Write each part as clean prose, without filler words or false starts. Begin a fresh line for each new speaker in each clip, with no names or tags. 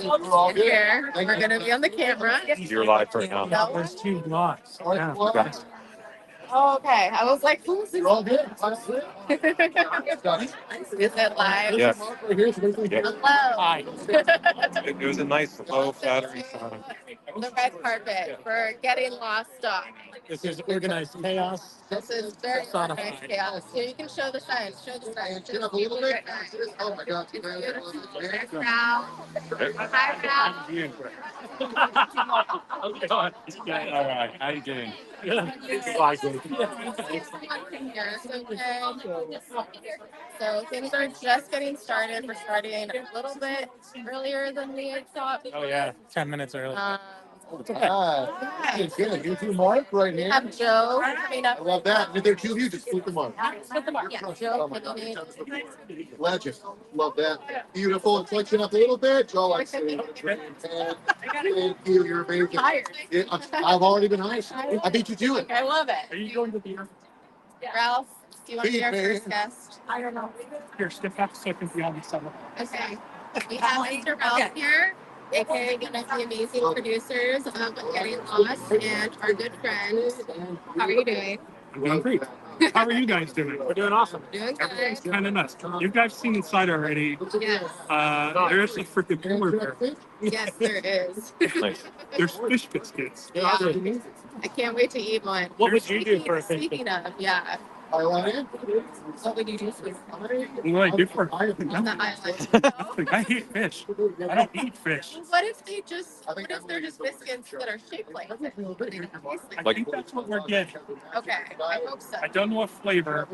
Here, we're gonna be on the camera.
You're live right now.
No.
There's 2 blocks. Yeah.
Oh, okay. I was like, who's this? Is it live?
Yes.
Hello.
Hi.
It was a nice low flattering sound.
The red carpet for getting lost dog.
This is organized chaos.
This is very
Personified.
organized chaos. Here you can show the signs. Show the signs.
Chin up a little bit. Oh my God.
There's Ralph. Hi, Ralph.
Okay. All right. How you doing?
So things are just getting started. We're starting a little bit earlier than we had thought.
Oh yeah, 10 minutes early.
Good. You two Mark right
We
here.
have Joe coming up.
I love that. If they're two of you, just flip them on.
Flip them up. Yeah, Joe.
Legend. Love that. Beautiful. Inflection up a little bit. Joe likes to thank you. You're amazing.
Tired.
I've already been nice. I beat you to it.
I love
Are
it.
you going to the
Ralph, do you want to be our first guest?
I don't know. Here, step back so I can be on the summer.
Okay. We have Mr. Ralph here, aka one of the amazing producers of Getting Lost and our good friend. How are you doing?
I'm doing great. How are you guys doing? We're doing awesome.
Doing
Everything's
good.
kind of nuts. You guys seen inside already.
Yes.
There's a freaking polar bear.
Yes, there is.
Nice.
There's fish biscuits.
Yeah. I can't wait to eat one.
What would you do for a fish
Speaking of, yeah.
Highlighted.
What would you do for
What do I do for
on the island?
nothing? I hate fish. I don't eat fish.
What if they're just biscuits that are shaped like fish? But they don't taste
I
like
think that's what we're getting.
Okay, I hope so.
I don't know what flavor.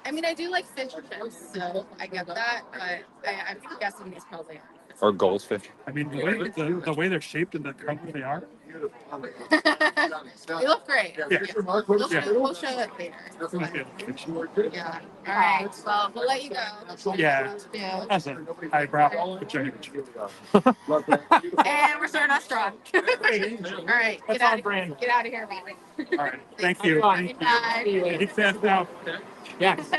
I mean, I do like fish chips, so I get that, but I'm guessing these probably aren't.
Or goldfish.
I mean, the way they're shaped and the color they are.
They look great.
Yeah.
We'll show it later. Yeah. All right. Well, we'll let you go.
Yeah.
Yeah.
That's it. Eyebrow.
And we're starting off strong. All right.
That's on brand.
Get out of here, baby.
All right. Thank you.
Bye.
Keep that out. Yes.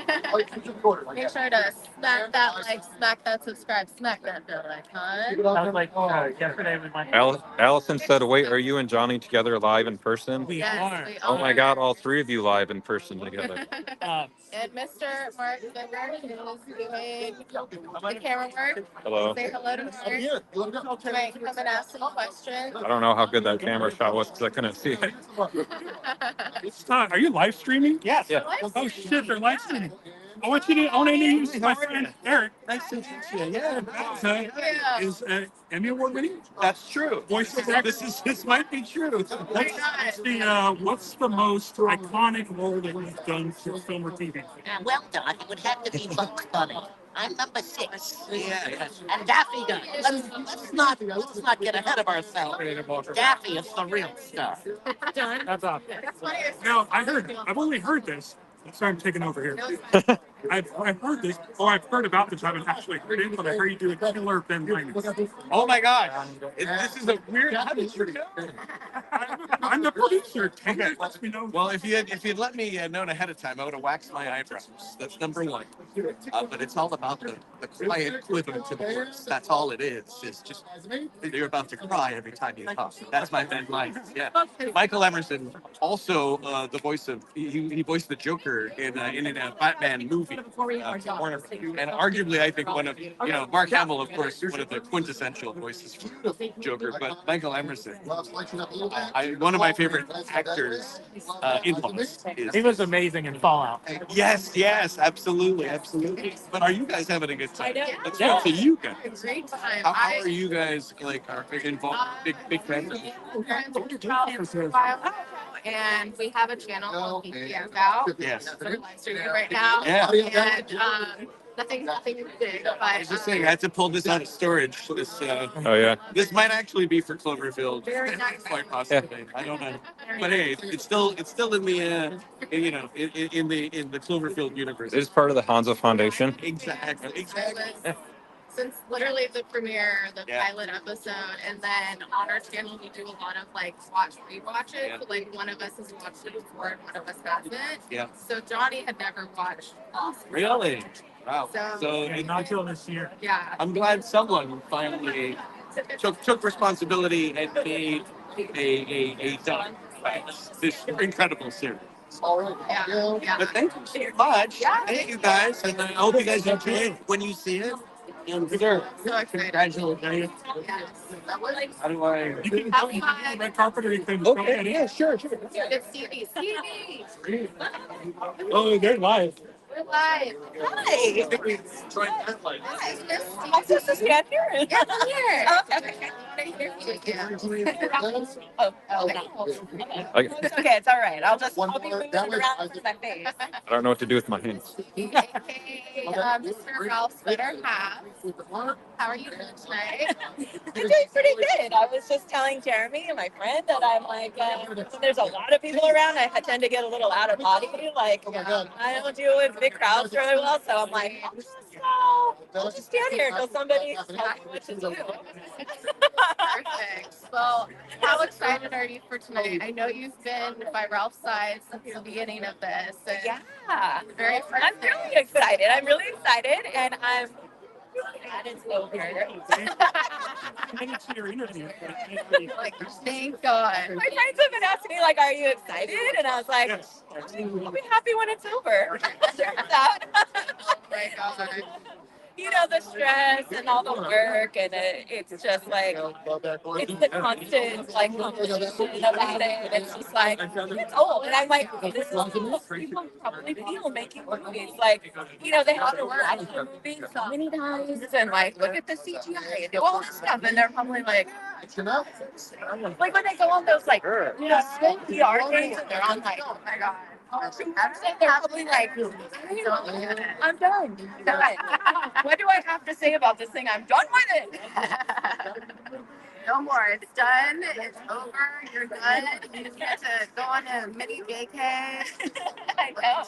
Make sure to smack that like, smack that subscribe, smack that bell icon.
That was like yesterday with my.
Allison said, wait, are you and Johnny together live in person?
We
Yes,
are.
we
Oh my
are.
God, all three of you live in person together.
And Mr. Mark Zimmer is doing the camera work.
Hello.
Say hello to Mark. Might come and ask some questions.
I don't know how good that camera shot was because I couldn't see it.
Are you live streaming?
Yes.
Yeah.
Oh shit, they're live streaming. I want you to use my friend Eric.
Nice to meet you. Yeah.
Yeah.
Is Emmy Award winning.
That's true.
Voice of this might be true. What's the most iconic role that you've done for film or TV?
Well, Don, it would have to be Bugs Bunny. I'm number 6. Yeah. And Daffy Duck. Let's not get ahead of ourselves. Daffy is the real star.
Done.
That's awesome.
That's funny.
Now I've only heard this. Sorry, I'm taking over here. I've heard this, or I've heard about this. I haven't actually heard it, but I heard you do a killer Ben Linus.
Oh my God! This is a weird. How did you know?
I'm the producer. Okay, lets me know.
Well, if you'd let me known ahead of time, I would have waxed my eyebrows. That's number one. But it's all about the quiet quiver to the words. That's all it is. It's just you're about to cry every time you talk. That's my Ben Linus. Yeah. Michael Emerson, also the voice of he voiced the Joker in a Batman movie. And arguably, I think one of Mark Hamill, of course, one of the quintessential voices for Joker. But Michael Emerson, one of my favorite actors in Lost.
He was amazing in Fallout.
Yes, absolutely. But are you guys having a good time? Let's
Yeah.
talk to you guys.
Great time.
How are you guys are involved? Big fans?
And we have a channel called GTFO.
Yes.
That's what we're live streaming right now.
Yeah.
And nothing big, but
I was just saying, I had to pull this out of storage.
Oh yeah.
This might actually be for Cloverfield.
Very nice.
Quite possibly. I don't know. But hey, it's still in the in the Cloverfield universe.
It is part of the Hansa Foundation.
Exactly.
Since literally the premiere, the
Yeah.
pilot episode, and then on our channel we do a lot of like rewatch it.
Yeah.
So, like one of us has watched it before and one of us hasn't.
Yeah.
So Johnny had never watched Lost.
Really? Wow.
So-
So
Not till this year.
Yeah.
I'm glad someone finally took responsibility and made a done this incredible series.
All right.
Yeah. Yeah.
But thank you so much.
Yeah.
Thank you guys, and I hope you guys enjoy it when you see it. And sure,
So excited.
congratulations.
Yes.
How do I?
You can
Have
you can do the
fun.
red carpet or you can go
Okay,
ahead.
yeah, sure, sure.
It's Stevie. Stevie.
Oh, they're live.
We're live.
Hi.
Join that light.
Hi.
Am I supposed to stand here?
Yeah, come here.
Oh, okay.
I want to interview you.
Oh,
Okay.
I,
it's okay. It's all right.
One
I'll be
more,
moving
that
it
way,
around with my face.
I don't know what to do with my hands.
AKA Mr. Ralph's better half. How are you doing tonight?
I'm doing pretty good. I was just telling Jeremy and my friend that I'm like, when there's a lot of people around, I tend to get a little out of body. Like, I don't deal with big crowds really well, so I'm like, I'll just stand here until somebody tells me what to do.
Perfect. Well, how excited are you for tonight? I know you've been by Ralph's side since the beginning of this. And
Yeah,
very first
I'm really excited. I'm really excited, and I'm really glad it's over.
I didn't see your interview.
like, thank God.
My friends have been asking me, like, are you excited? And I was like,
Yes.
I'll be happy when it's over. Turns out.
Oh my God.
You know, the stress and all the work, and it's just like, it's the constant, like, conversation about it. It's just like, it's old. And I'm like, this is how people probably feel making movies. Like, you know, they have to watch the movie so many times and, like, look at the CGI and do all this stuff. And they're probably like when they go on those, like, you know, spin PR things and they're on, like, oh my God. They're probably like, I'm done. Done. What do I have to say about this thing? I'm done with it.
No more. It's done. It's over. You're good. You just get to go on a mini vacay.
I know.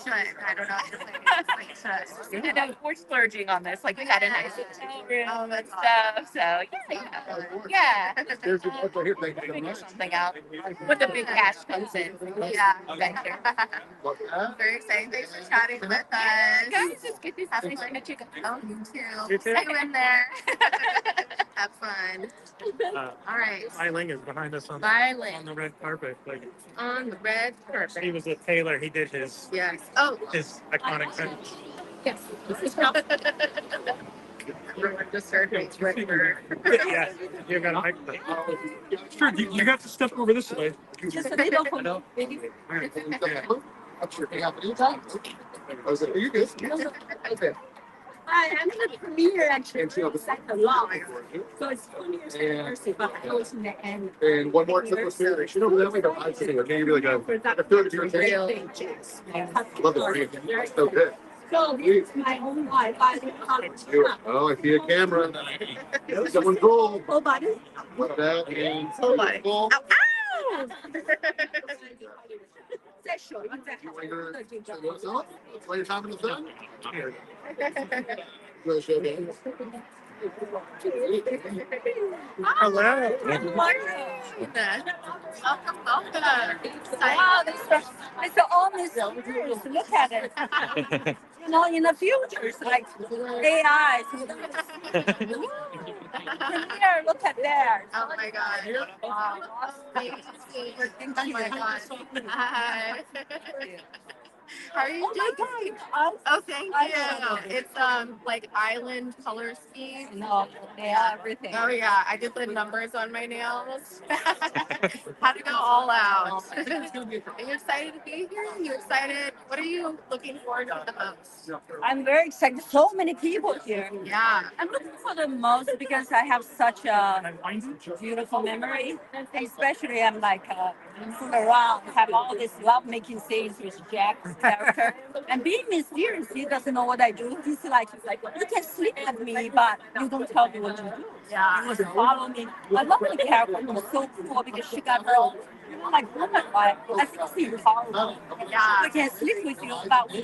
I don't know how to say it.
And we're splurging on this. Like, we got a nice hotel room and stuff. So, yeah.
There's your book right here. Thank you so
Figure
much.
something out when the big cash comes in.
Yeah.
Thank you.
Very exciting. Thanks for chatting with us.
Guys, it's good to
Have
see
fun.
you.
Oh, you too.
You too.
See you in there. Have fun. All right.
Eiling is behind us on
Violent
the red carpet. Like
on the red
he
carpet.
was a tailor. He did his
Yes. Oh,
iconic finish.
yes. Everyone just heard me. It's Ricker.
Yeah, you got a microphone. Sure, you got to step over this way.
Just a little for
That's your half anytime. I was like, are you good? Okay.
Hi, I'm in the premiere actually. Second live. So it's 20 years anniversary, but I was in the end.
And one more clip of series. You know, that way the eyes sitting. Okay, you really go. I feel like you're
Real.
Love the green. It's so good.
So this is my own life. I live college.
Oh, I see a camera. Someone's roll.
Oh, buddy.
What's that? And
Full body.
roll.
Ow!
Sexual.
You want your while you're talking to the sun? You want to show them?
Hello.
Welcome, welcome.
Wow, it's all mysterious. Look at it. You know, in the future, it's like AI. Here, look at there.
Oh my God. Wow. Oh my God. Hi. How are you doing? Oh, thank you. It's like island color scheme.
No, yeah, everything.
Oh yeah, I did the numbers on my nails. Had to go all out. Are you excited to be here? Are you excited? What are you looking forward to the most?
I'm very excited. So many people here.
Yeah.
I'm looking for the most because I have such a beautiful memory. Especially I'm like fool around, have all this love making scenes with Jack's character. And being mysterious, he doesn't know what I do. He's like, you can sleep with me, but you don't tell me what you do.
Yeah.
He was follow me. I love the character. It was so cool because she got her, like woman, right? I think she's powerful.
Yeah.
We can sleep with you, but we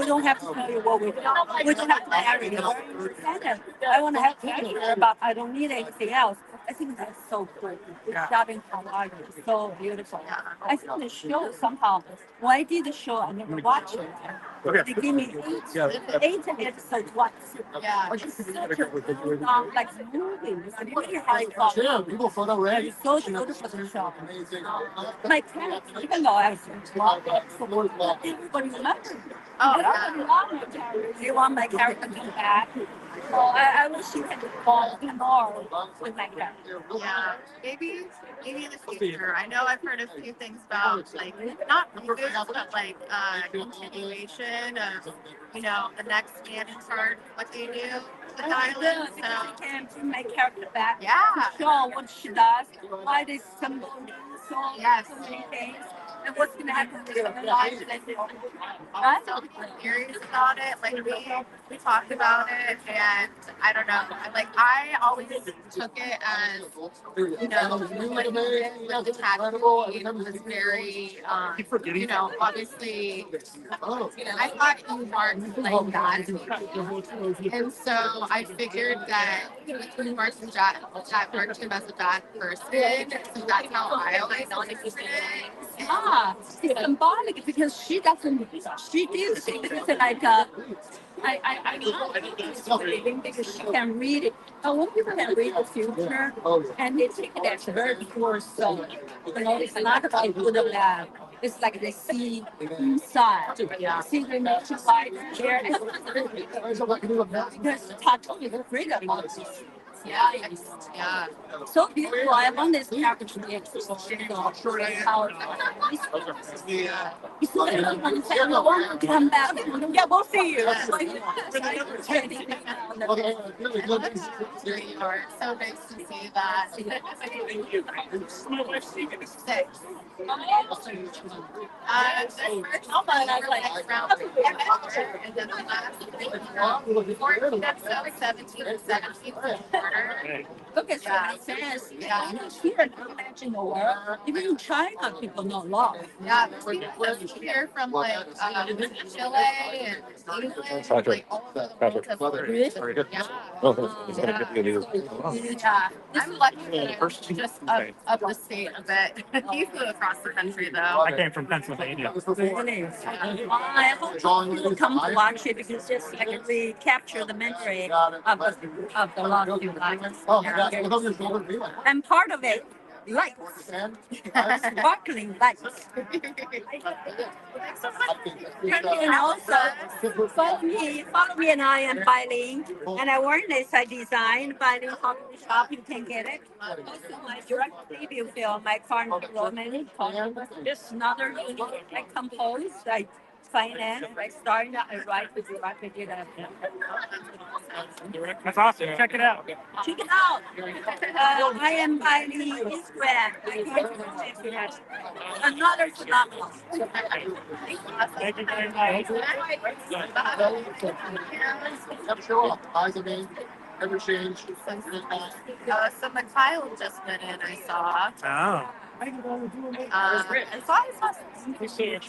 don't have to tell you what we do. We don't have to marry you. I want to have pleasure, but I don't need anything else. I think that's so cool.
Yeah.
Shot in Hawaii is so beautiful. I think the show somehow, when I did the show, I never watched it. They give me eight episodes once.
Yeah.
Which is such a long, like movie. It's really hard to follow.
Yeah, people photo ready.
It's so good for the show.
Amazing.
My parents, even though I was everybody remembers me.
Oh,
Everybody loved my character. They want my character to come back. So I wish you had involved more with my character.
yeah. Maybe in the future. I know I've heard a few things about like not reboots, but like continuation of the next man in charge, what they do with the island.
Because I
So
can bring my character back
yeah.
to show what she does, why they stumble so
Yes.
many things, and what's going to happen to her life. Right?
So curious about it. Like we talked about it, and I don't know. I always took it as what he did with the tattoo was very obviously. I thought he marked like that, and so I figured that he marked that marked him as a bad person. So that's how I always understood it.
Ah, it's symbolic because she doesn't, she did things like, I love it because she can read it. When people can read the future and they take it as very pure soul, it's not about good or bad. It's like they see inside. See the nature light there. Because tattoo is freedom.
Yeah, yeah.
So beautiful. I want this character to be exposed. How you saw everyone say, I want to come back. Yeah, we'll see you.
You are so nice to see that. Six. The first next round, and then the last 14 episodes, 17 and 17 quarter.
Look at that. Says, yeah, here in the imaginal world, even in China, people know love.
Yeah, there's people that here from Chile and England, like all over the world.
Really?
Yeah.
Oh,
Yeah, I'm lucky that I'm just up the state a bit. You flew across the country though.
I came from Pennsylvania.
Really? I hope people come to watch it because just like we capture the memory of the last few lives. And part of it, lights, sparkling lights. And also, follow me and I am bilingual. And I work this I design bilingual coffee shop. You can get it. Also, my direct preview film, my current development, just another unit I compose, I finance, I started, I write, I direct, I did that.
That's awesome. Check it out.
Check it out. I am bilingual Instagram. Another phenomenal.
Thank you very much.
Never show up. Eyes of me. Never change.
So Mikhail just went in, I saw.
Oh.
I saw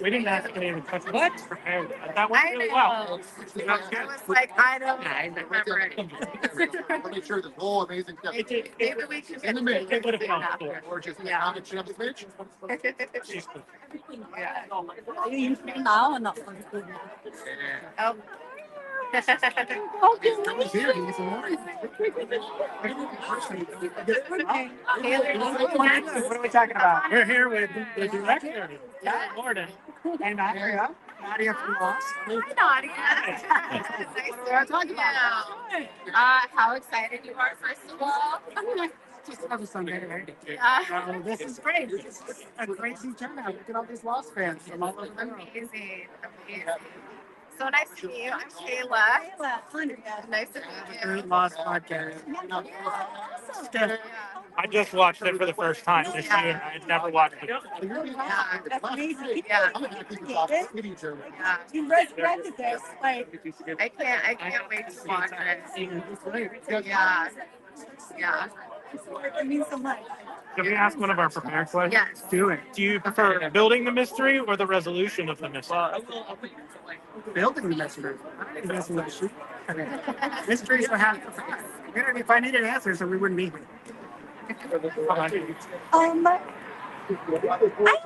We didn't actually even touch what? Prepared. That went really well.
I was like, I don't remember it.
I'll make sure the whole amazing stuff.
Maybe we should
In the mix.
get
It would have
it
gone
after.
Or just
Yeah.
on the chimp switch.
Yeah.
Are you using now or not?
Oh.
What are we talking about? We're here with the director, Gordon. Hey, Nadia. Nadia from Lost.
Hi, Nadia. Nice to talk about. How excited you are, first of all.
Just another Sunday, right?
Yeah.
This is great. This is a crazy turnout. Look at all these Lost fans from all over the world.
Amazing. So nice to meet you. I'm Kayla. Nice to meet you.
Great Lost podcast.
I just watched it for the first time this year. I had never watched it.
Yeah.
That's amazing.
Yeah.
Yeah. You resurrected this. Like,
I can't wait to watch it. Yeah. Yeah.
it means so much.
Can we ask one of our prepared questions?
Yes.
Do it. Do you prefer building the mystery or the resolution of the mystery?
Building the mystery. Resolution. Mysteries are half the fun. If I needed answers, then we wouldn't be here.
I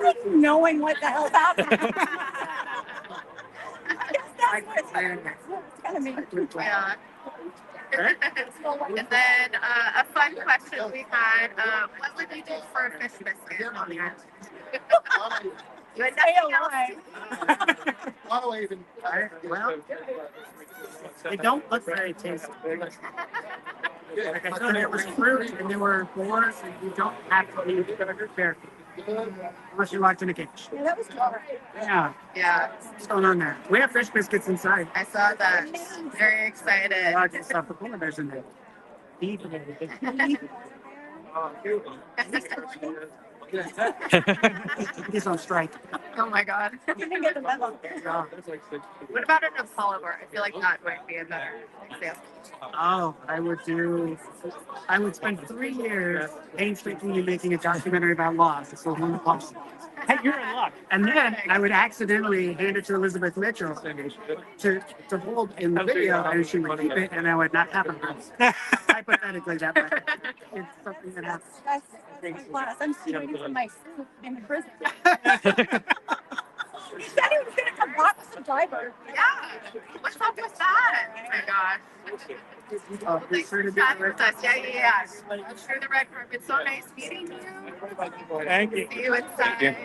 like knowing what the hell's happening. Just It's kind of me.
Yeah. And then a fun question we had: what would you do for a fish biscuit on the island? You had nothing else.
Why do I even?
Well, they don't look very tasty. Like I said, there was fruit and there were boars, and you don't have to eat there unless you're locked in a cage.
Yeah, that was cool.
Yeah,
Yeah,
what's going on there? We have fish biscuits inside.
I saw that. Very excited.
Lots of stuff. The polar bears in there. Beef. He's on strike.
Oh my god.
You can get the memo.
Yeah.
What about an Apollo bar? I feel like that might be a better example.
Oh, I would spend 3 years painstakingly making a documentary about laws. It's the one possible.
Hey, you're in luck.
And then I would accidentally hand it to Elizabeth Mitchell to hold in the video, and she would keep it, and I would not have it. Hypothetically, that way. It's something that happens.
Class. I'm stealing from my food in the prison. He said he was going to come back with some diaper.
Yeah. What's up with that? Oh my gosh.
Oh, be
Thanks
sure
for
to do
chatting
the
with us. Yeah. I'm sure the red carpet. It's so nice meeting you.
Thank you.
See you inside.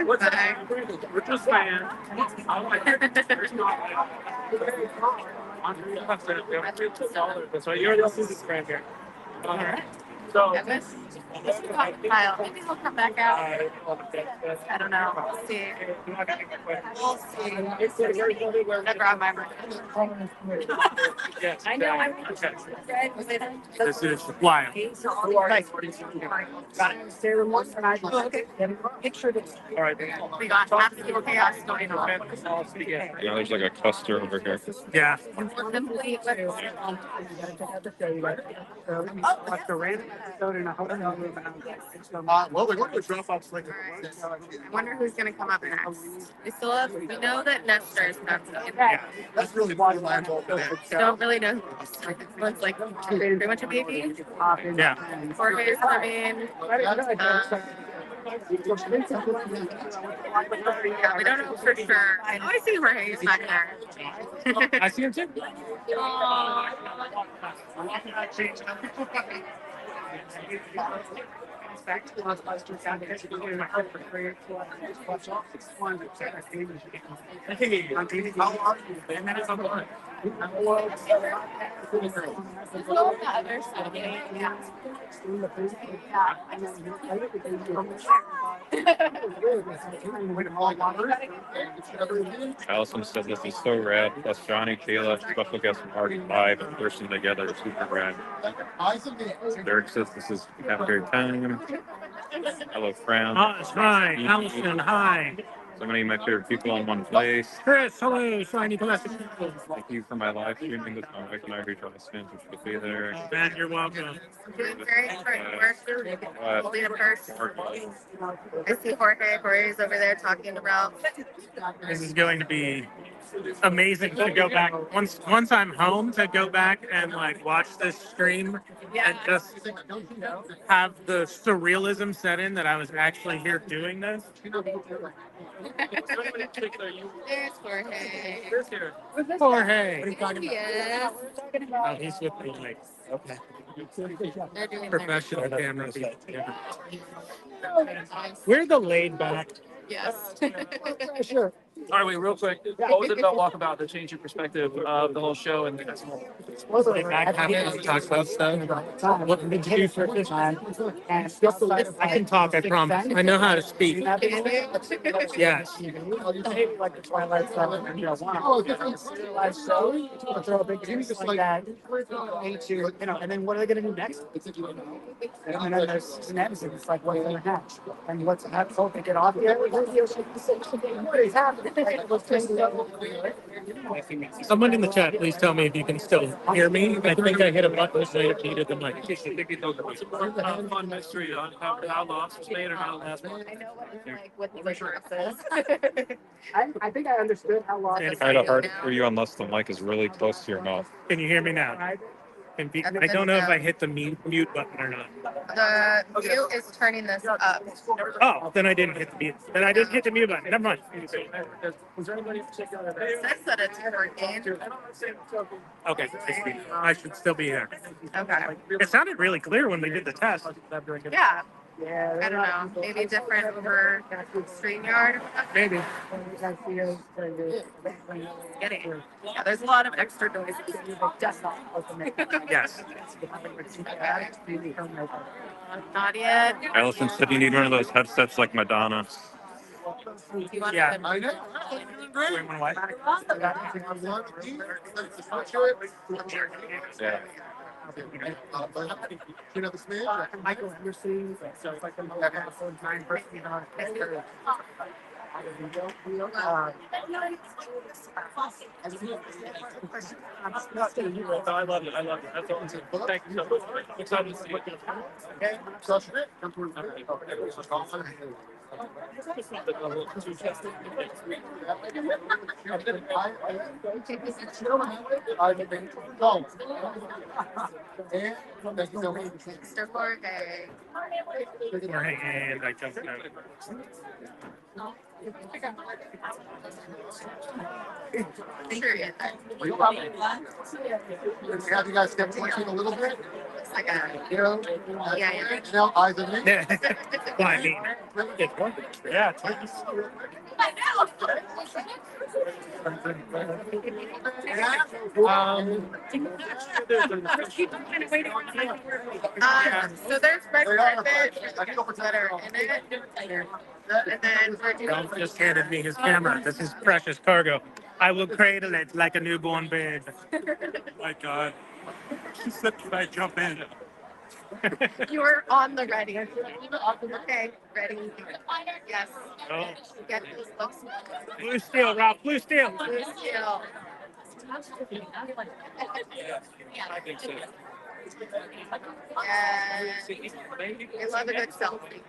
What's
Bye.
We're just fans. So you're the Instagram here. All right. So.
Kyle, maybe he'll come back out. I don't know. We'll see. We'll see. I'm gonna grab my merch.
Yes.
I know. I'm
This is wild.
Got it. Sarah Morse and I picture this.
All right.
We got absolute chaos going on.
Yeah, there's like a cluster over here.
Yeah.
We're simply with
Like the random episode in a hotel room.
Well, we're going to a drop-off like.
I wonder who's gonna come up next. We know that Nestor's next.
That's really why I'm all for that.
Don't really know who else. It's like pretty much a baby.
Yeah.
Jorge's coming. Yeah, we don't know for sure. I know I see Jorge's back there.
I see him too.
And then it's on the line.
Allison said this is so rad. Plus Johnny, Kayla, special guest Mark, live in person together, super rad. Derek says this is have a great time. Hello, friends.
Hi, Allison. Hi.
So many of my favorite people in one place.
Chris, hello. Shiny plastic.
Thank you for my live streaming this my wife and I rejoice fans who should be there.
Man, you're welcome.
Doing great for holding a purse. I see Jorge. Jorge's over there talking to Ralph.
This is going to be amazing to go back once I'm home to go back and like watch this stream and just have the surrealism set in that I was actually here doing this.
There's Jorge.
Jorge.
Yes.
Oh, he's with me. Like, okay.
They're doing
Professional camera people. We're the laid back.
Yes.
Sure. All right, wait, real quick. What was it about Walkabout that changed your perspective of the whole show and the festival?
Laid back, happy to talk about stuff. What did you do for this time? I can talk, I promise. I know how to speak. Yes.
Like the Twilight Zone and live show, throw a big juice like that. And then what are they going to do next? And then there's an episode. It's like, what's going to happen? And what's happening? So they get off here. What is happening?
Someone in the chat, please tell me if you can still hear me. I think I hit a button that might have needed the mic.
Fun mystery on how Lost was made or how last one.
I know what it's like with the resources.
I think I understood how long.
Kind of hard for you unless the mic is really close to your mouth.
Can you hear me now? I don't know if I hit the mute button or not.
The mute is turning this up.
Oh, then I didn't hit the mute. Then I didn't hit the mute button. Never mind.
Was there anybody in particular that?
It says that it's working.
Okay, I should still be here.
Okay.
It sounded really clear when we did the test.
Yeah. I don't know. Maybe different for StreamYard.
Maybe.
Getting. Yeah, there's a lot of extra noises.
Yes.
Not yet.
Allison said you need one of those headsets like Madonna.
You want
Yeah.
I know.
Wait, one what?
Yeah.
You know the Smith?
Michael Emerson, so it's like the most episode 9 person on history.
I love it. I love it. That's awesome. Thank you so much. Excited to see it.
Okay, such it.
Mr. Jorge.
And I jumped out.
Sure, yeah.
Have you guys step forward a little bit?
It's like a,
You know,
yeah.
now eyes on me.
Well, I mean, it's one. Yeah, it's like
So there's red carpet that are in it. And then we're doing
Ralph just handed me his camera. This is precious cargo. I will cradle it like a newborn babe. My God. She said, "Can I jump in?"
You're on the ready. Okay, ready. Yes.
Oh.
Get those looks.
Blue steel, Ralph. Blue steel.
Blue steel.
I think so.
Yeah. I love a good selfie.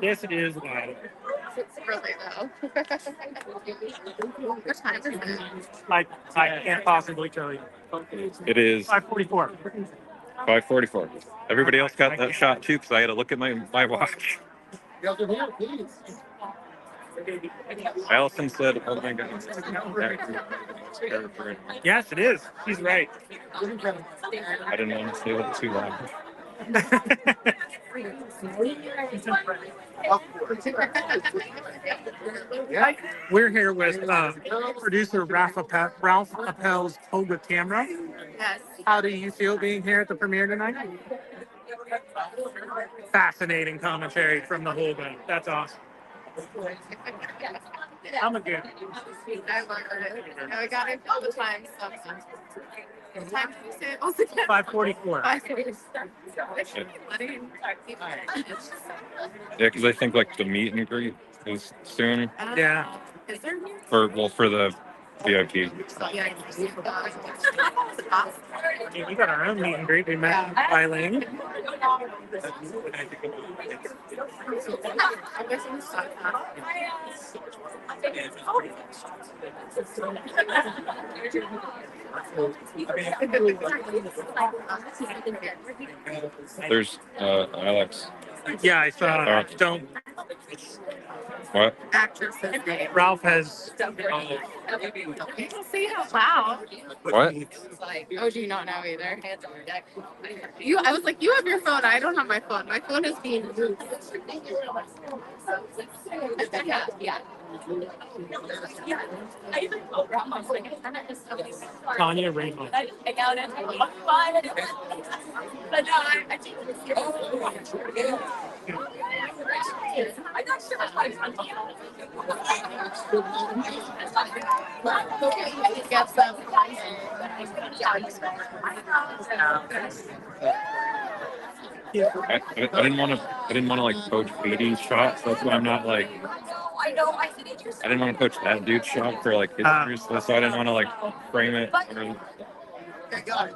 This is wild.
It's really though. What time is it?
I can't possibly tell you.
It is
5:44.
5:44. Everybody else got that shot too because I had to look at my watch.
You guys are here, please.
Allison said, "Oh my God."
Yes, it is. She's right.
I didn't want to say it too loud.
We're here with producer Ralph Appel's Toga camera.
Yes.
How do you feel being here at the premiere tonight? Fascinating commentary from the whole band. That's awesome. I'm a good.
I love it. And we got it all the time. So. What time did you say it was again?
5:44.
5:44.
Yeah, because I think like the meet and greet is soon
Yeah.
Is there
for the VIP.
Yeah.
I mean, we got our own meet and greet. We met Eileen.
There's Alex.
Yeah, I saw. Don't.
What?
Actress's name.
Ralph has.
Don't say it out loud.
What?
Oh, do you not know either? You, I was like, you have your phone. I don't have my phone. My phone is being moved. Yeah.
Tanya Rainbow.
Get some.
I didn't want to like coach BD's shot, so that's why I'm not like. I didn't want to coach that dude's shot for like his career, so I didn't want to like frame it.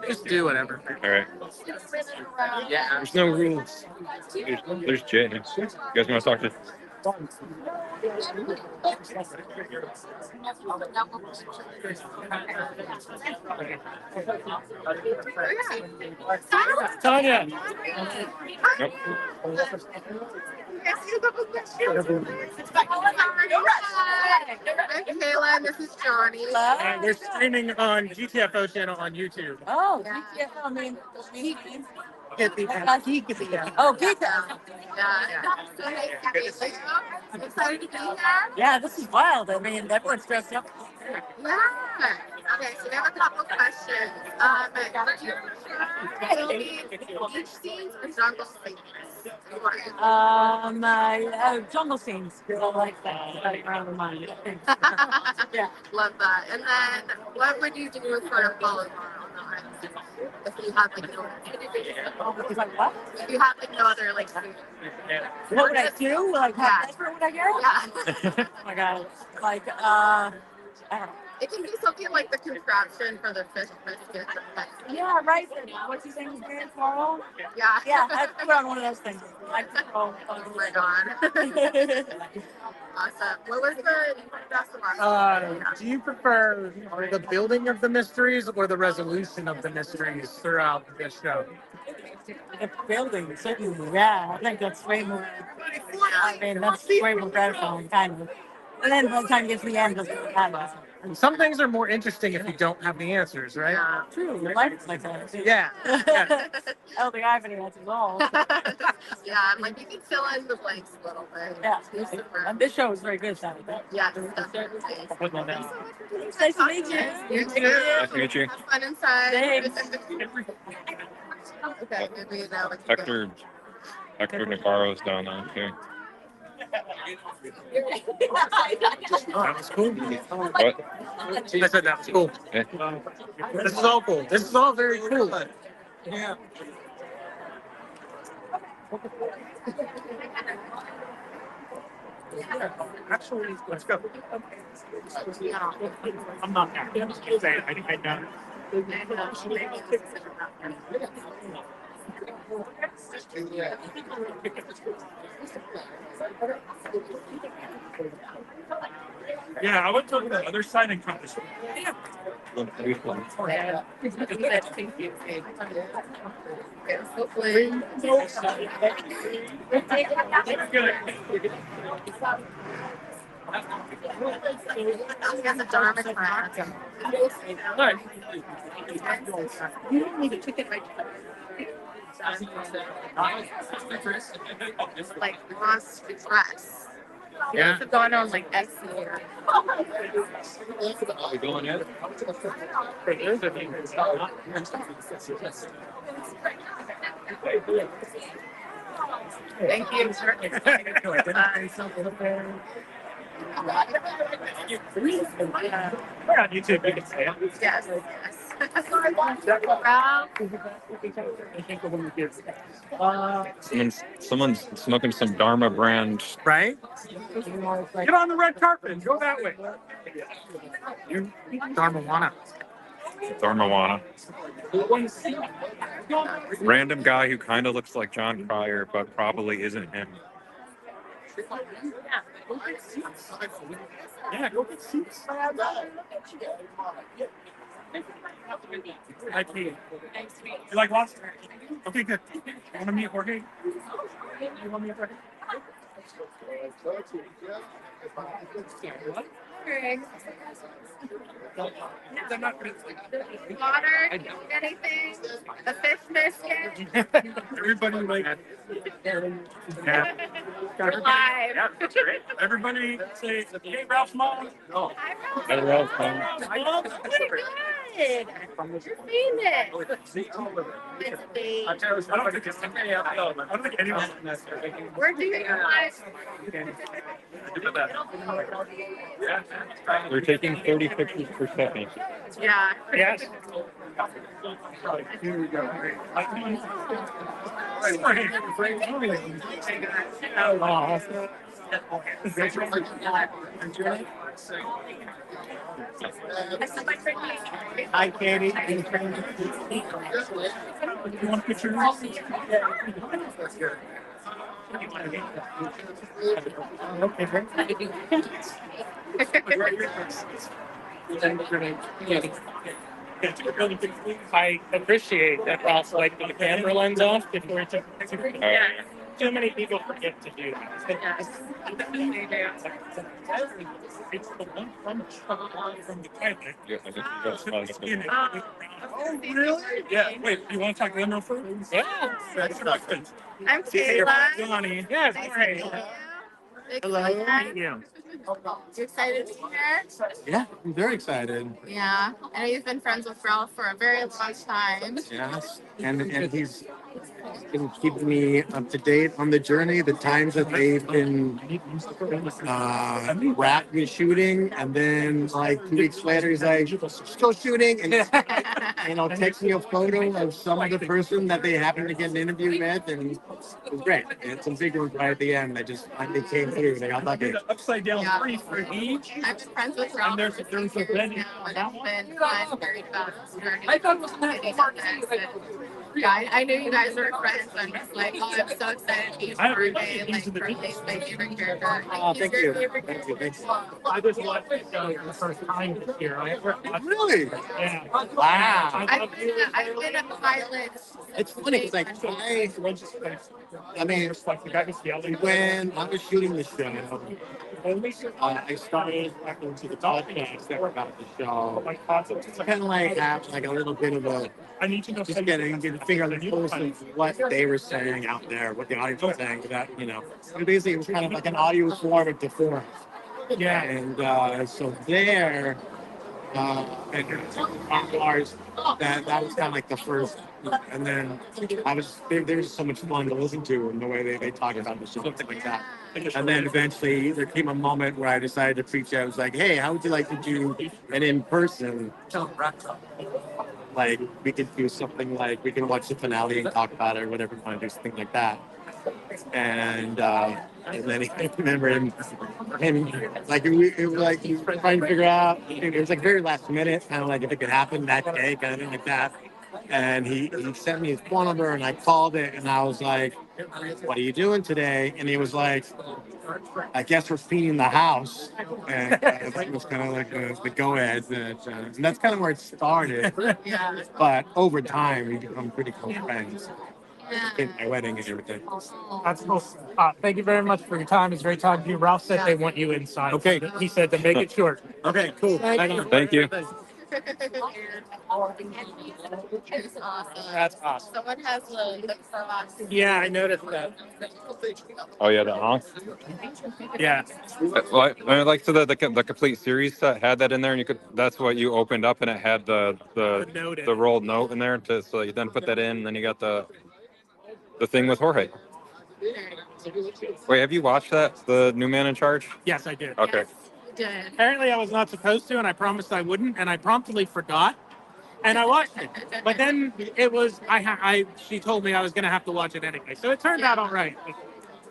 Just do whatever.
All right. Yeah. There's no rules. There's Jay. You guys want to talk to
Tanya.
Yep.
Yes, you have a question. I'm Kayla, and this is Johnny.
We're streaming on GTFO channel on YouTube.
Oh, GTFO, I mean,
GTFO.
oh, GTFO.
Yeah. So nice to meet you. Excited to be here.
Yeah, this is wild. I mean, everyone's dressed up.
Yeah. Okay, so we have a couple questions. Do you prefer filming beach scenes or jungle scenes?
Jungle scenes. I like that. Yeah.
Love that. And then, what would you do for a photo on the island? If you had like no,
It's like, what?
if you had like no other like food.
What would I do? Like,
Yeah.
how desperate would I get?
Yeah.
Oh my god. Like, I don't know.
It can be something like the contraption for the fish biscuit.
Yeah, right. What's his name? Carl?
Yeah.
Yeah, I'd put on one of those things. I'd put on
Oh my god. Awesome. What was the best one?
Do you prefer the building of the mysteries or the resolution of the mysteries throughout the show?
the building, certainly. Yeah, I think that's way more. I mean, that's way more gratifying, kind of. And then by the time it gets to the end, it doesn't really matter.
And some things are more interesting if you don't have the answers, right?
Yeah.
True, your life is like that.
Yeah. Yeah.
I don't think I have any answers at all.
Yeah, like you can fill in the blanks a little bit.
Yeah,
It's super.
and this show is very good, Sally.
Yes, definitely.
Put one down.
Thanks
Nice to meet you.
You too.
Nice to meet you.
Have fun inside.
Thanks.
Okay, maybe now we can go.
Hector Navarro's down there too.
That was cool.
What?
I said that was cool.
Eh?
This is all cool. This is all very cool. Yeah. Actually, let's go. I'm not now. I'm just saying. I think I know. Yeah, I went to the other side and cut this one.
Hopefully. He has a Dharma class. You don't need a ticket right like lost dress.
Yeah.
Must have gone on like X year.
You going yet?
Thank you.
We're on YouTube. You can say it.
Yes, yes.
Someone's smoking some Dharma brand.
Right? Get on the red carpet. Go that way. You Dharmawana.
Dharmawana. Random guy who kind of looks like John Cryer, but probably isn't him.
Yeah, go get seats. Hi, Pete. You like lobster? Okay, good. You want to meet Jorge? You want to meet Jorge?
Water, anything? A fish biscuit?
Everybody like. Yeah.
Live.
Yeah, that's great. Everybody say, hey, Ralph's mom. Oh.
Hi, Ralph.
Good. You're famous. It's me.
I don't think anyone.
We're doing a live.
We're taking 30 pictures per second.
Yeah.
Yes. Here we go. Hi, Katie. You want a picture? I appreciate that Ralph wiped the camera lens off before he took the picture.
Yeah.
Too many people forget to do that.
Yes. They do.
It's the one from the pilot.
Yeah, I think you guys might have been-
Oh, really? Yeah. Wait, you want to talk to them real first? Yeah.
I'm
Kayla
Kayla.
and Johnny. Yes.
Nice to
Hi.
meet you.
Hello.
Excited.
You.
You excited to be here?
Yeah, I'm very excited.
Yeah. I know you've been friends with Ralph for a very long time.
Yes, and he's been keeping me up to date on the journey, the times that they've been wrapped with shooting, and then like 2 weeks later, he's like, still shooting, and text me a photo of some other person that they happened to get an interview with, and it was great. And some big ones right at the end. They just finally came through. They got lucky.
Upside down
Yeah.
three for each.
I've been friends with Ralph
And
for
there's
6
a
years
red.
now, and it's been fun, very fun.
I thought it was
Yeah, I knew you guys were friends. I'm just like, oh, I'm so excited to be part of it. Like, Charlie's my favorite character.
Oh, thank
He's
you.
your favorite
Thank you.
character.
Thanks.
I just watched it for the first time this year.
Really?
Yeah.
Wow.
I've been a pilot.
It's funny because I mean, when I was shooting the show, I started talking to the podcast that were about the show. Kind of like have like a little bit of a just getting get a finger on the pulse of what they were saying out there, what the audience was saying. That and basically it was kind of like an audio form of the forum.
Yeah.
And so there, and ours, that was kind of like the first. And then they were just so much fun to listen to and the way they talk about the show, something like that. And then eventually there came a moment where I decided to preach out. I was like, hey, how would you like to do an in-person? Like we could do something like we can watch the finale and talk about it or whatever you want to do, something like that. And then I remember him like it was like he was trying to figure out. It was like very last minute, kind of like if it could happen that day, kind of thing like that. And he sent me his phone number, and I called it, and I was like, "What are you doing today?" And he was like, "I guess we're cleaning the house." And that was kind of like the go ahead, and that's kind of where it started.
Yeah.
But over time, we become pretty close friends.
Yeah.
In my wedding and everything.
That's cool. Thank you very much for your time. It's great talking to you. Ralph said they want you inside.
Okay.
He said to make it short.
Okay, cool.
Thank you.
It's awesome.
That's awesome.
Someone has the cross.
Yeah, I noticed that.
Oh yeah, the honk.
Yeah.
Well, I like so the complete series set had that in there, and you could that's what you opened up, and it had
The note in
the
it.
rolled note in there. So you then put that in, and then you got the thing with Jorge. Wait, have you watched that? The New Man in Charge?
Yes, I did.
Okay.
Did.
Apparently, I was not supposed to, and I promised I wouldn't, and I promptly forgot. And I watched it, but then it was she told me I was gonna have to watch it anyway, so it turned out all right.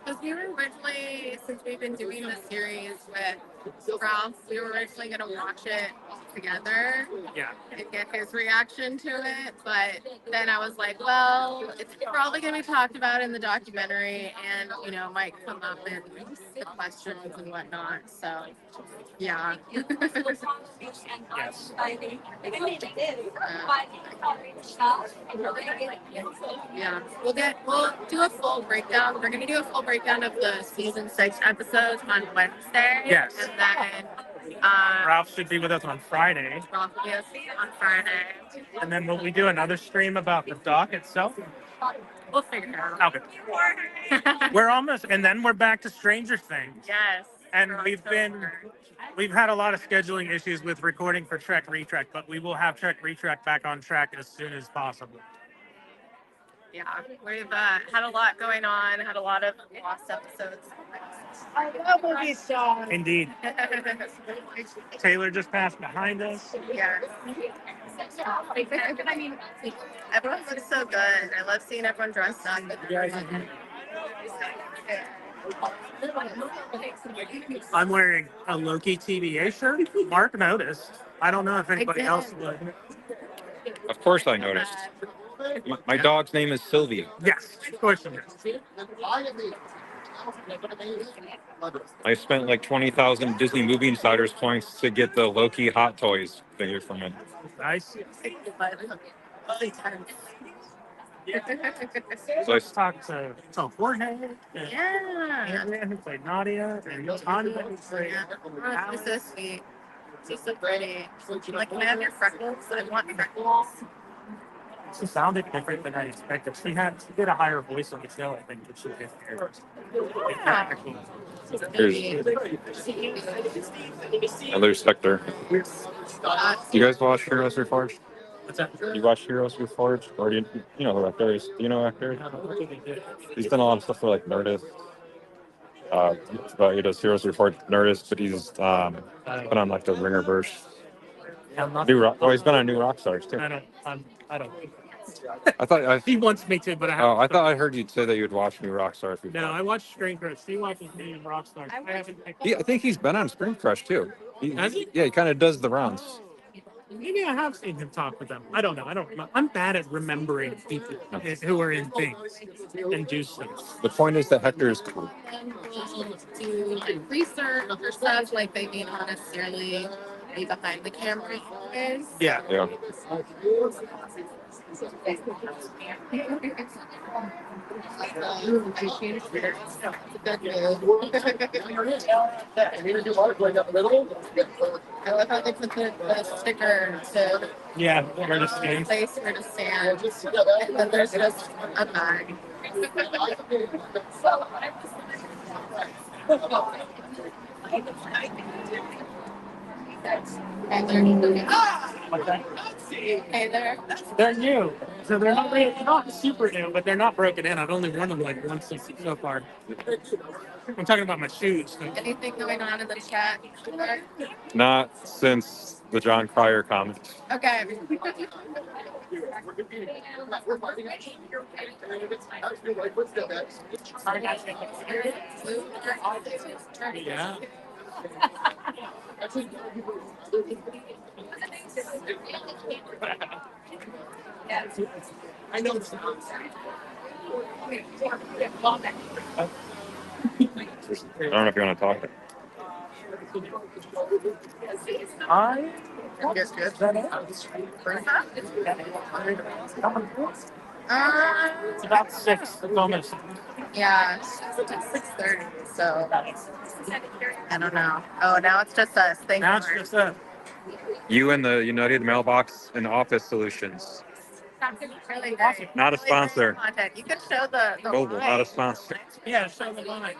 Because we were originally, since we've been doing this series with Ralph, we were originally going to watch it all together
Yeah.
and get his reaction to it. But then I was like, well, it's probably going to be talked about in the documentary and, might come up in the questions and whatnot. So, yeah.
Yes.
Yeah, we'll do a full breakdown. We're gonna do a full breakdown of the season 6 episodes on Wednesday.
Yes.
And then
Ralph should be with us on Friday,
Ralph will be with us on Friday.
and then will we do another stream about the doc itself?
We'll figure it out.
Okay. We're almost, and then we're back to Stranger Things.
Yes.
And we've had a lot of scheduling issues with recording for Trek Retrek, but we will have Trek Retrek back on track as soon as possible.
Yeah, we've had a lot going on, had a lot of lost episodes.
I love movie stars.
Indeed. Taylor just passed behind us.
Yeah. I mean, everyone looks so good. I love seeing everyone dressed up.
I'm wearing a Loki TVA shirt. Mark noticed. I don't know if anybody else would.
Of course I noticed. My dog's name is Sylvia.
Yes, of course it is.
I spent like 20,000 Disney Movie Insiders points to get the Loki Hot Toys figure from it.
Nice.
So I
Talked to Jorge and
Yeah.
Andrea, who played Nadia, and Tanya, who played
Oh, she's so
Alice.
sweet. She's so pretty. Like, can I have your freckles? I want freckles.
She sounded different than I expected. She did a higher voice on the show, I think, than she did here.
Yeah.
Another Spectre. You guys watch Heroes Reforged?
What's that?
You watch Heroes Reforged? Or do you know who Actor is? Do you know Actor? He's done a lot of stuff for like Nerdist. But he does Heroes Reforged Nerdist, but he's been on like the Ringer verse. New Rock. Oh, he's been on New Rockstars too.
I don't.
I thought
He wants me to, but I
Oh,
haven't.
I thought I heard you say that you'd watch New Rockstars before.
No, I watched Screen Crush. He watches me and Rockstar. I haven't picked
I think he's been on Screen Crush too.
Has he?
Yeah, he kind of does the rounds.
Maybe I have seen him talk with them. I don't know. I'm bad at remembering people who are in things and do stuff.
The point is that Hector is cool.
Do like research or stuff, like they may not necessarily be behind the camera always.
Yeah.
Yeah.
I love how they put the sticker to
Yeah, where to stand.
place where to stand, and then there's just a bag. And
They're new. So they're not super new, but they're not broken in. I've only worn them like once so far. I'm talking about my shoes.
anything going on in the chat?
Not since the John Cryer comment.
Okay.
Yeah.
I know it's not. I don't know if you want to talk.
I
Yes, good.
It's about 6. It's almost.
Yeah, it's 6:30, so I don't know. Oh, now it's just us. Thank
Now it's
you.
just a.
You and the United Mailbox and Office Solutions.
Really great.
Not a
Really
sponsor.
great content. You can show the
Mobile,
line.
not a sponsor.
Yeah, show the line.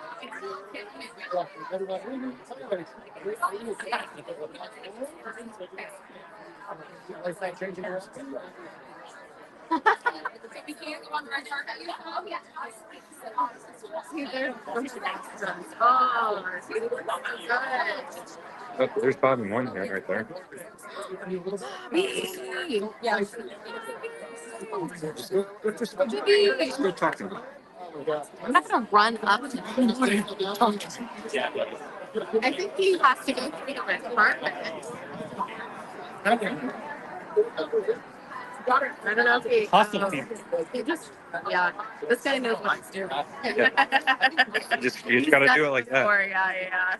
Oh, good.
Oh, there's Bobby Moynihan right there.
Yeah.
Let's go talk to him.
I'm not gonna run up to him. I think he has to go through the department. I don't know if he.
Hustle
He just, yeah. This guy knows what he's doing.
You just gotta do it like that.
Before, yeah.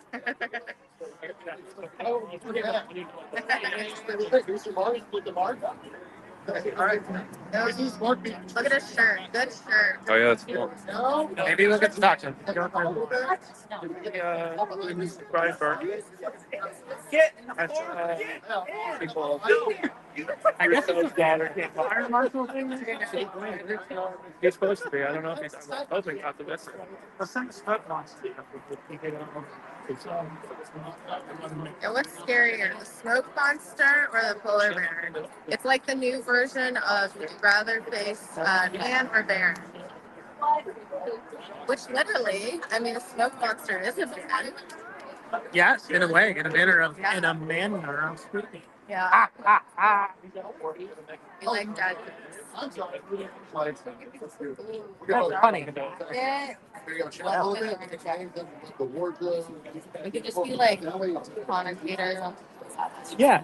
All right. Look at his shirt. Good shirt.
Oh yeah, that's cool.
Maybe look at the doctor. Brian Burke. People. I guess it was dad or fire marshal thing. He's supposed to be. I don't know if he's hoping not to miss it. The same stuff wants to be.
Yeah, what's scarier, the smoke monster or the polar bear? It's like the new version of Would You Rather face man or bear? Which literally, I mean, a smoke monster is a man.
Yes, in a way, in a manner of, in a manner of speaking.
Yeah. You like that?
That's funny.
Yeah. We could just be like commentators on
Yeah.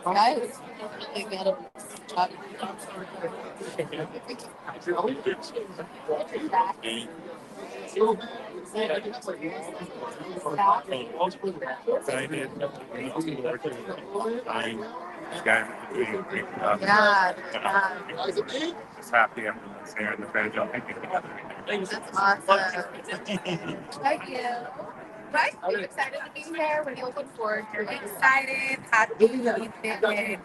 Guys, really good. Yeah.
Just happy everyone's there in the band.
That's awesome. Thank you. Right? Are you excited to be here? What are you looking forward to?
Excited, happy,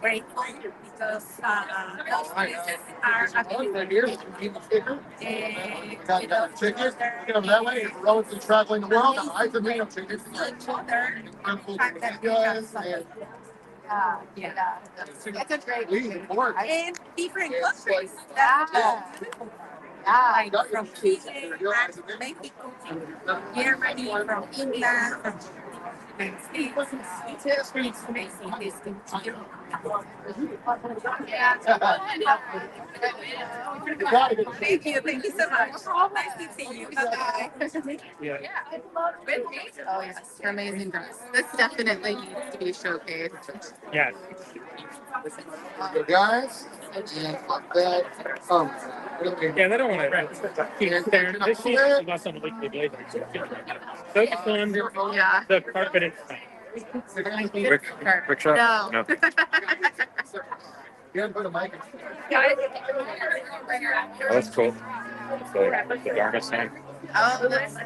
grateful because those places are amazing.
Got that ticket, that way, relative traveling the world, I can make them tickets.
Each other,
Incredible
time that we have something.
Yeah. That's a great thing.
In different countries.
Yeah. Yeah.
Like from Chile, from Mexico, Germany, from England, from the United States. It's amazing. This thing. Thank you. Thank you so much. Nice to see you. Bye-bye.
Yeah. Oh yes, her amazing dress. This definitely needs to be showcased.
Yes.
Guys,
Yeah, they don't want to keep staring. This sheet is not something like the Those ones,
Yeah.
the carpet is
Quick shot?
No.
No. Oh, that's cool. It's the Dharma sign.
Oh, that's
I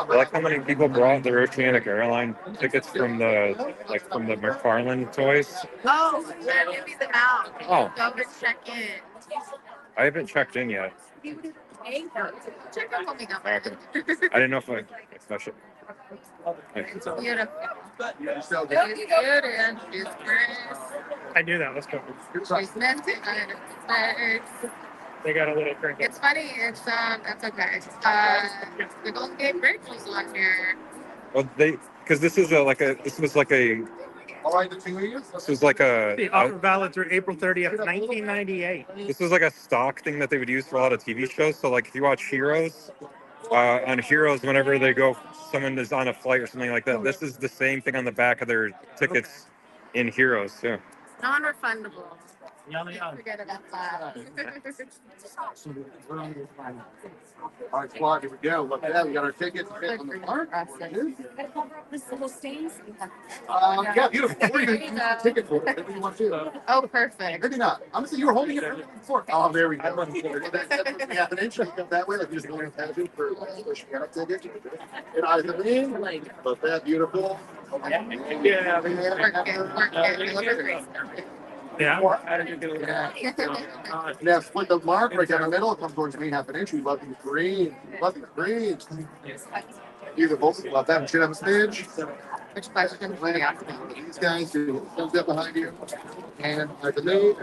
like how many people brought their Oceanic Airline tickets from the McFarlane toys.
Oh, they're giving them out.
Oh,
Go over check in.
I haven't checked in yet.
Check in when we go.
Okay. I didn't know if I should.
Beautiful. She's
I knew that. Let's go.
She's missing.
They got a little trinket.
It's funny. It's that's okay. The Golden Gate Bridge was on here.
Well, because this was like a
The offer valid through April 30th, 1998.
this was like a stock thing that they would use for a lot of TV shows. So like if you watch Heroes, on Heroes, whenever they go, someone is on a flight or something like that. This is the same thing on the back of their tickets in Heroes too.
Non-refundable. Forget about that.
All right, squad, here we go. Look at that. We got our tickets on the mark. Yeah, beautiful. We're going to use the ticket for it. Whatever you want to.
Oh, perfect.
Maybe not. Honestly, you were holding it before. Oh, there we go. We have an inch. We go that way. Like you're just going to have it for a ticket. And I mean, look that beautiful.
Yeah. Yeah.
Now split the mark right down the middle. Come towards me, half an inch. We love you green. Love you green. Beautiful. Love that. We should have a stage.
Which question?
These guys do thumbs up behind you. And I believe.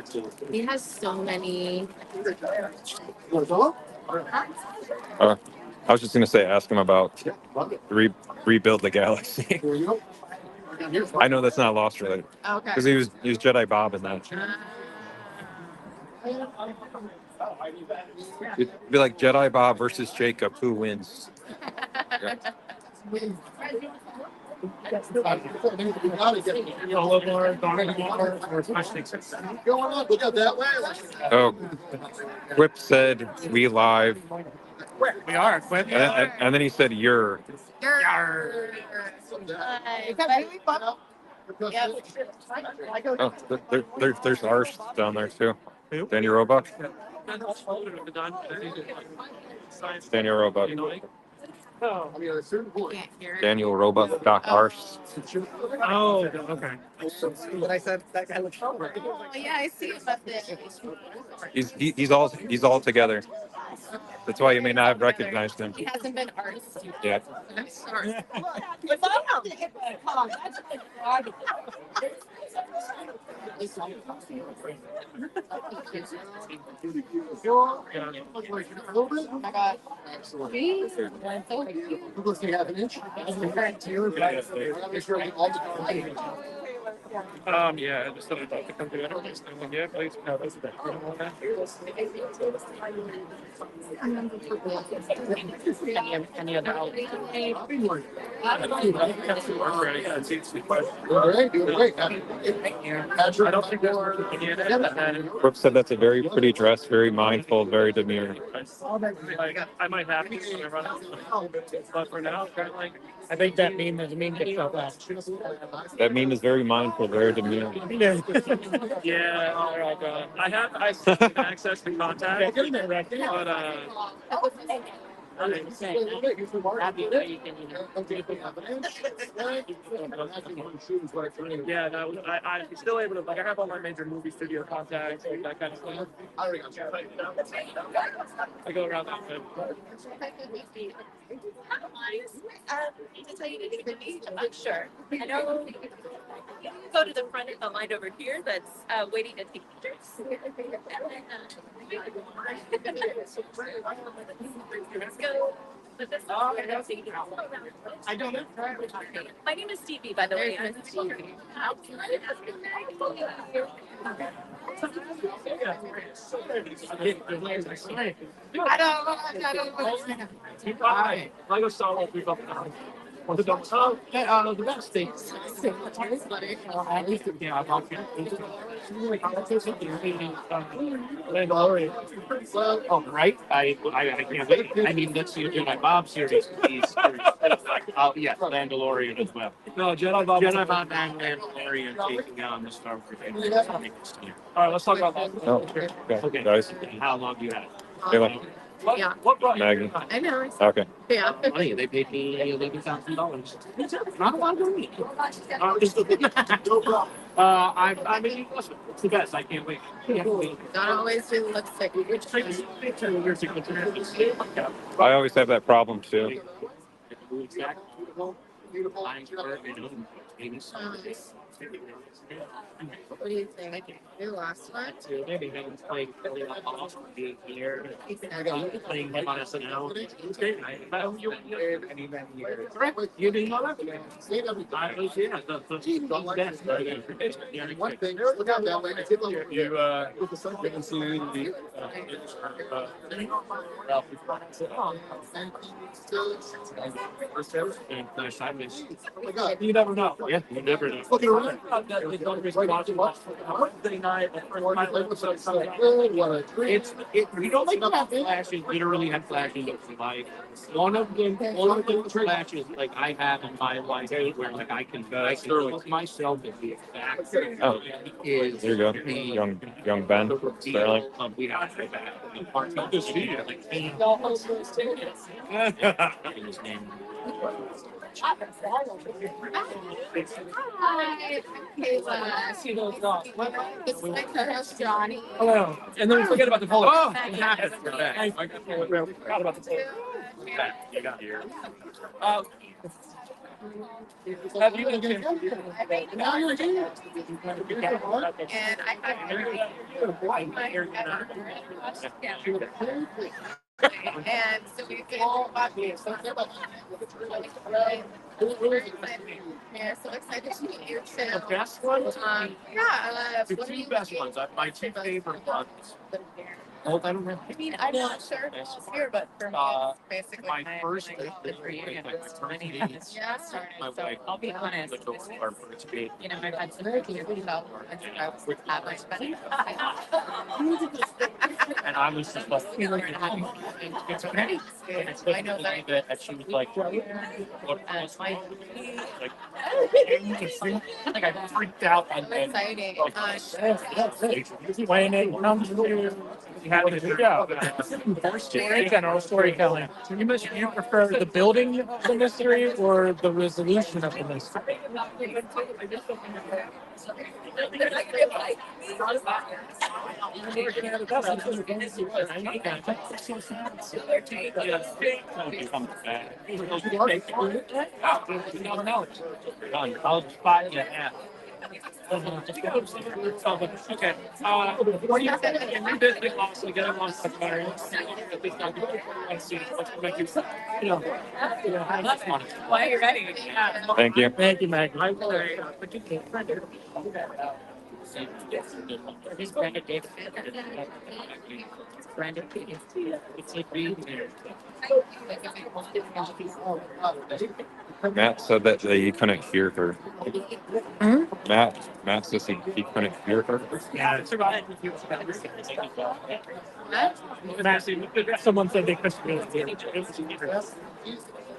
He has so many.
You want to follow?
I was just gonna say, ask him about
Love it.
rebuild the galaxy.
Here you go.
I know that's not Lost related
Okay.
because he was Jedi Bob in that. It'd be like Jedi Bob versus Jacob. Who wins? Yeah.
Going on, look out that way.
Oh, Quip said we live,
We are. Quip.
and then he said you're. Oh, there's ours down there too.
Who?
Daniel Roebuck. Daniel Roebuck.
I mean, at a certain point.
Can't hear it.
Daniel Roebuck. Doc Arse.
Oh, okay.
But I said that guy looks over.
Oh, yeah, I see him up there.
He's all together. That's why you may not have recognized him.
He hasn't been artist
Yeah.
I'm sorry.
If I have to hit my car, that's
Oh my God.
Excellent.
So cute.
We're going to say half an inch. Make sure we all the
Yeah, just something about to come together. I'm like, yeah, please. No, that's the
Any other out?
I don't think there's more than and
Brooke said that's a very pretty dress, very mindful, very demure.
like I might have to when I run out. But for now, kind of like
I think that meme is a meme gets so bad.
That meme is very mindful, very demure.
yeah, I still have access to contact, but yeah, no, I'm still able to like I have all my major movie studio contacts, like that kind of stuff. I go around that way.
To tell you anything, I'm sure. I know you go to the front of the line over here that's waiting to take pictures. And then, let's go. But this I don't know. My name is Stevie, by the way. I'm Stevie.
I don't know.
I go solo people. The best things. At least, yeah, I'm not oh, right? I can't wait. I mean, that's you my Bob series. Oh, yes, Mandalorian as well. No, Jedi Bob and Mandalorian taking on the Star Wars. All right, let's talk about that.
Oh, okay, guys.
How long do you have?
Kayla,
Yeah.
What brought you?
Maggie.
I know.
Okay.
Yeah.
Money. They paid me $11,000. Not a lot of money. I mean, listen, it's the best. I can't wait.
Don't always do lipstick.
I always have that problem too.
What do you think? Your last one?
Maybe he's playing Billy off for being here. Playing him on SNL. It's great. You didn't know that? I was, yeah, the best.
One thing, look out that way. With the sun, you can see the
You never know. Yeah, you never know.
looking around.
Wednesday night,
It's
you don't like have flashes, literally have flashes of like one of the flashes like I have in my life where like I can look myself at the exact
Oh,
is
there you go. Young Ben Sterling.
We have to good to see you. His name.
Hi, I'm Kayla. This is my co-host Johnny.
Hello. And then we forget about the polar. Oh, it happens. We're back. I forgot about the polar. You got here. Have you been
now you're here.
And I and so we've been walking. Yeah, so excited to meet you too.
The best ones?
Yeah.
The two best ones. My two favorite ones. Oh, I don't know.
I mean, I'm not sure if it's here, but for me, it's basically
My first
reunion was many
dates.
yeah.
My wife.
I'll be honest.
Our first date.
You know, I've had some really about I was average, but
And I was just like,
it's pretty.
I know that she was like, what like I freaked out and then
Exciting.
When it comes to
you had to go.
general storytelling, you prefer the building of the mystery or the resolution of the mystery?
I'll spot you. Yeah.
Okay. What do you think? You did get lost and get along with better. At least I want to see what's make you, have fun.
Why are you ready? Yeah.
Thank you.
Thank you, Meg.
Matt said that he couldn't hear her. Matt says he couldn't hear her.
Yeah, it's about someone said they couldn't really hear it.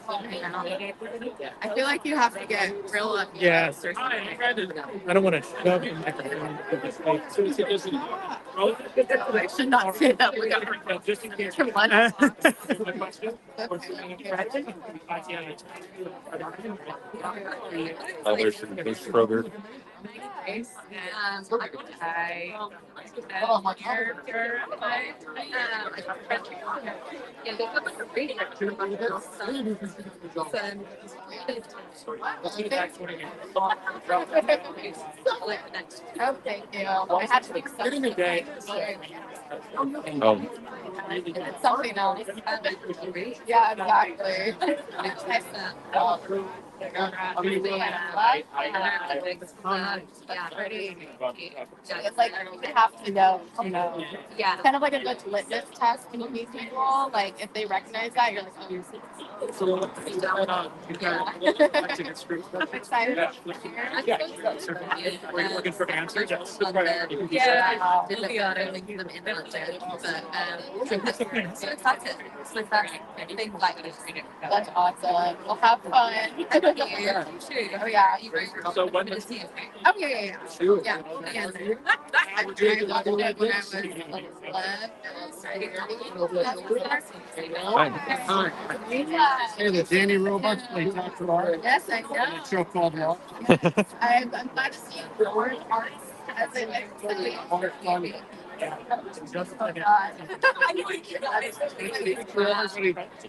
I feel like you have to get real up.
Yeah. I don't want to shove the microphone into this face.
I should not say that. We got
Just in case.
for lunch.
There's some fish Kroger.
Oh, thank you. I had to make something.
Oh,
It's something else. Yeah, exactly. It's like you have to know, Yeah. It's kind of like a good litmus test when you meet people. Like if they recognize that, you're like, oh, you're I'm excited.
Were you looking for answers?
Yeah, it'll be on. I link them in the chat. But so excited. So excited. Things like this.
That's awesome. We'll have fun.
Yeah.
Oh yeah.
So when
Oh yeah, yeah, yeah. Yeah. I loved it when I was 11.
Hey, the Danny robots play top drawer.
Yes, I know.
Show called Rock.
I'm glad to see board arts as a
Everybody,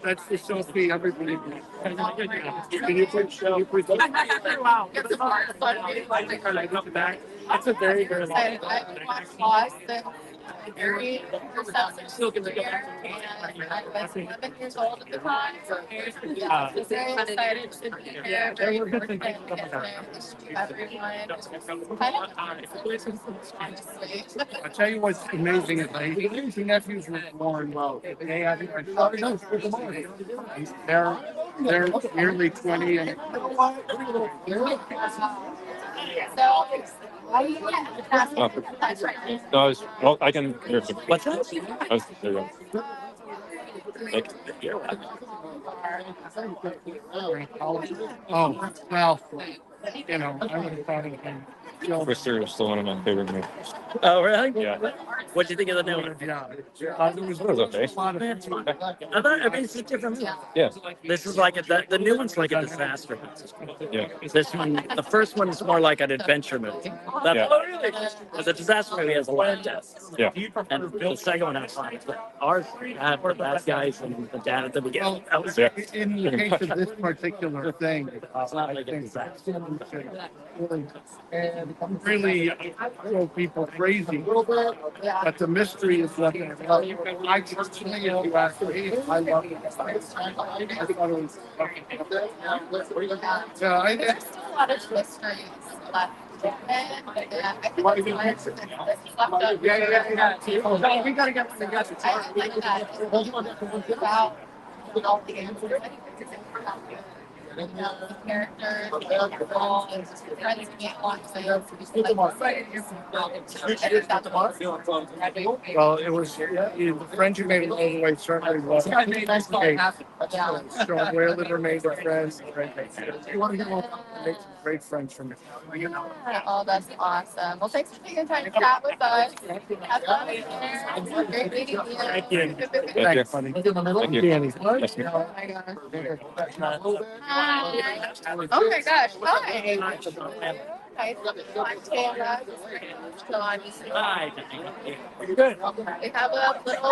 that's the Sophie. Everybody. Can you please
Wow.
That's a very, very long
I watched Lost and very still get together. And I was 11 years old at the time. So yeah, I was very excited to be here. Very important to get to everyone. Honestly.
I'll tell you what's amazing is my nieces and nephews were born well. They have, they're nearly 20 and
So,
oh. No, well, I can hear some.
What's that?
There you go. Like,
oh, well, I would have thought it been
Twister is still one of my favorite movies.
Oh, really?
Yeah.
What'd you think of the new one?
It was okay.
I thought, I mean, it's a different movie.
Yeah.
This is like the new one's like a disaster.
Yeah.
This one, the first one is more like an adventure movie.
Yeah.
The disaster movie has a lot of deaths.
Yeah.
And the second one has fun. Ours had the bad guys and the dad at the beginning. That was
Yeah.
in the case of this particular thing.
It's not
I
like a
think
disaster.
and really throw people crazy. But the mystery is what I personally, if you ask me, I love it. I thought it was. Yeah,
there's still a lot of mysteries left. And I think it's left up.
Yeah. We gotta get together.
I like that. It's about all the answers. I think it's important. The characters, the people, and friends make lots
Well, it was the friends you made along the way certainly was. So where liver made the friends. You want to make some great friends from it.
Oh, that's awesome. Well, thanks for taking time to chat with us. Have fun here. Great meeting you.
Thank you.
Thanks, buddy.
Thank you.
Danny.
Oh my gosh. Hi. Oh my gosh. Hi. Nice to meet you. I'm Kayla. Johnny.
Hi.
Good. We have a little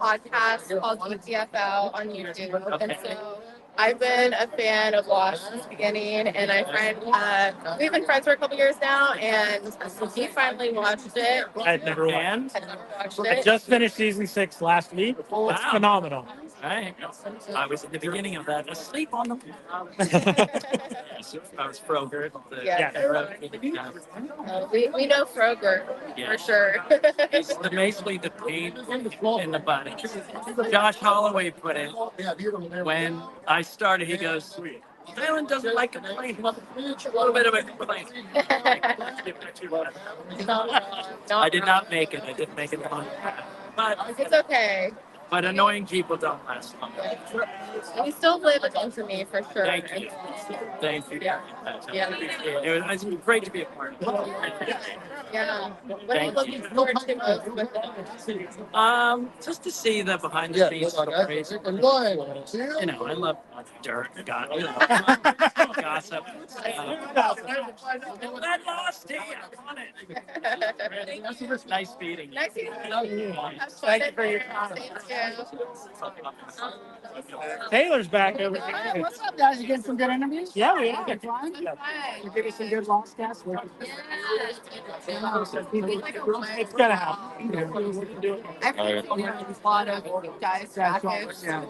podcast called GTFO on YouTube. And so I've been a fan of Lost since the beginning, and we've been friends for a couple years now, and he finally watched it.
I'd never watched.
Had never watched
I
it.
just finished season 6 last week. It's phenomenal.
I was at the beginning of that, asleep on the. I was Froger.
We know Froger for sure.
He's basically the pain in the body. Josh Holloway put it when I started. He goes, Dylan doesn't like complain. A little bit of a complaint. I did not make it. I didn't make it long. But
It's okay.
But annoying people don't last long.
We still live in infamy for sure.
Thank you. Thank you.
Yeah.
It's great to be a part of it.
Yeah. What are you looking forward to most with it?
Just to see the behind the scenes stories. You know, I love dirt, gossip. I lost it. I won it. Nice meeting you.
Nice meeting you. Thank you for your time. Thank you.
Taylor's back over
Hey,
here.
what's up, guys? You getting some good interviews?
Yeah, we are.
Good fun?
Hi.
You give us some good lost guests?
It's gonna happen.
I've heard a lot of guys' jackets.
Yeah.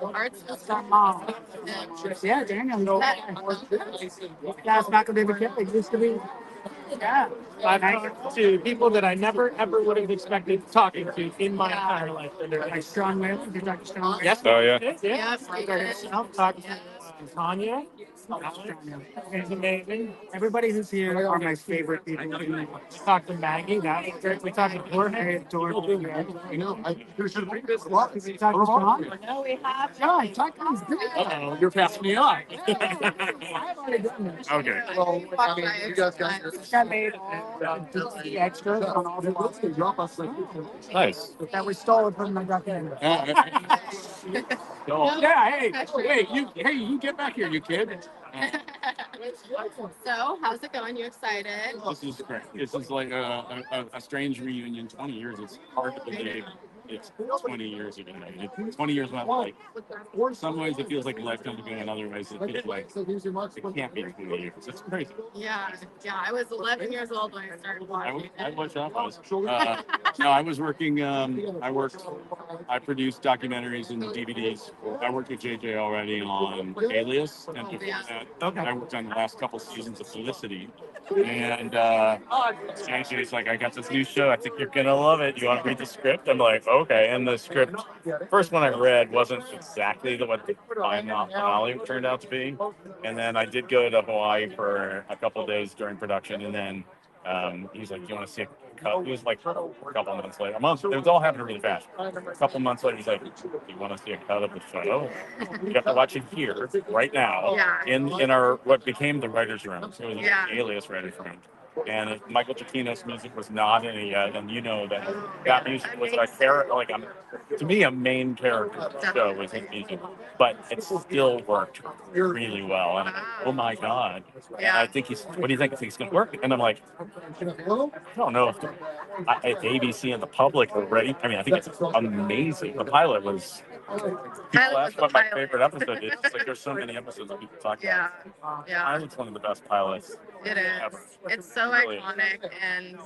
Art's
Some mom. Yeah, Daniel. Yeah, it's Michael David Kelly. Used to be. Yeah.
I've talked to people that I never ever would have expected talking to in my entire life.
Like Sean Whalen. Did you talk to Sean?
Yes.
Oh, yeah.
Yeah,
I've talked to Tanya. It's amazing.
Everybody who's here are my favorite people.
We talked to Maggie. That was great. We talked to Jorge.
Adorable. You know, we talked to Sean.
No, we have.
John, talk to us.
Uh-oh, you're passing me on.
I've already done this.
Okay.
Well, I mean, you guys got made all the extras on all the books they drop us
Nice.
that we stole from the documentary.
Yeah, you get back here, you kid.
So, how's it going? You excited?
This is great. This is like a strange reunion. 20 years. It's hard to believe. It's 20 years ago. 20 years went like. In some ways, it feels like a lifetime ago. In other ways, it feels like it can't be 20 years. It's crazy.
Yeah. I was 11 years old when I started watching
I
it.
was up. No, I was working. I produced documentaries and DVDs. I worked with JJ already on Alias, and before that, I worked on the last couple seasons of Felicity. And JJ's like, I got this new show. I think you're gonna love it. You want to read the script? I'm like, okay. And the script, first one I read wasn't exactly what the finale turned out to be. And then I did go to Hawaii for a couple of days during production, and then he's like, "Do you want to see a cut?" It was like a couple months later. It was all happening really fast. A couple months later, he's like, "Do you want to see a cut of the show? You have to watch it here, right now, in our what became the writers' room. So it was the Alias writers' room." And Michael Giacchino's music was not in it yet, and you know that music was a character, like to me, a main character of the show was his music, but it still worked really well. And I'm like, oh my god! And I think what do you think? I think it's gonna work? And I'm like, I don't know if ABC and the public are ready. I mean, I think it's amazing. The pilot was. People ask what my favorite episode is. It's like there's so many episodes that people talk about.
Yeah.
It's one of the best pilots.
It is.
Ever.
It's so iconic, and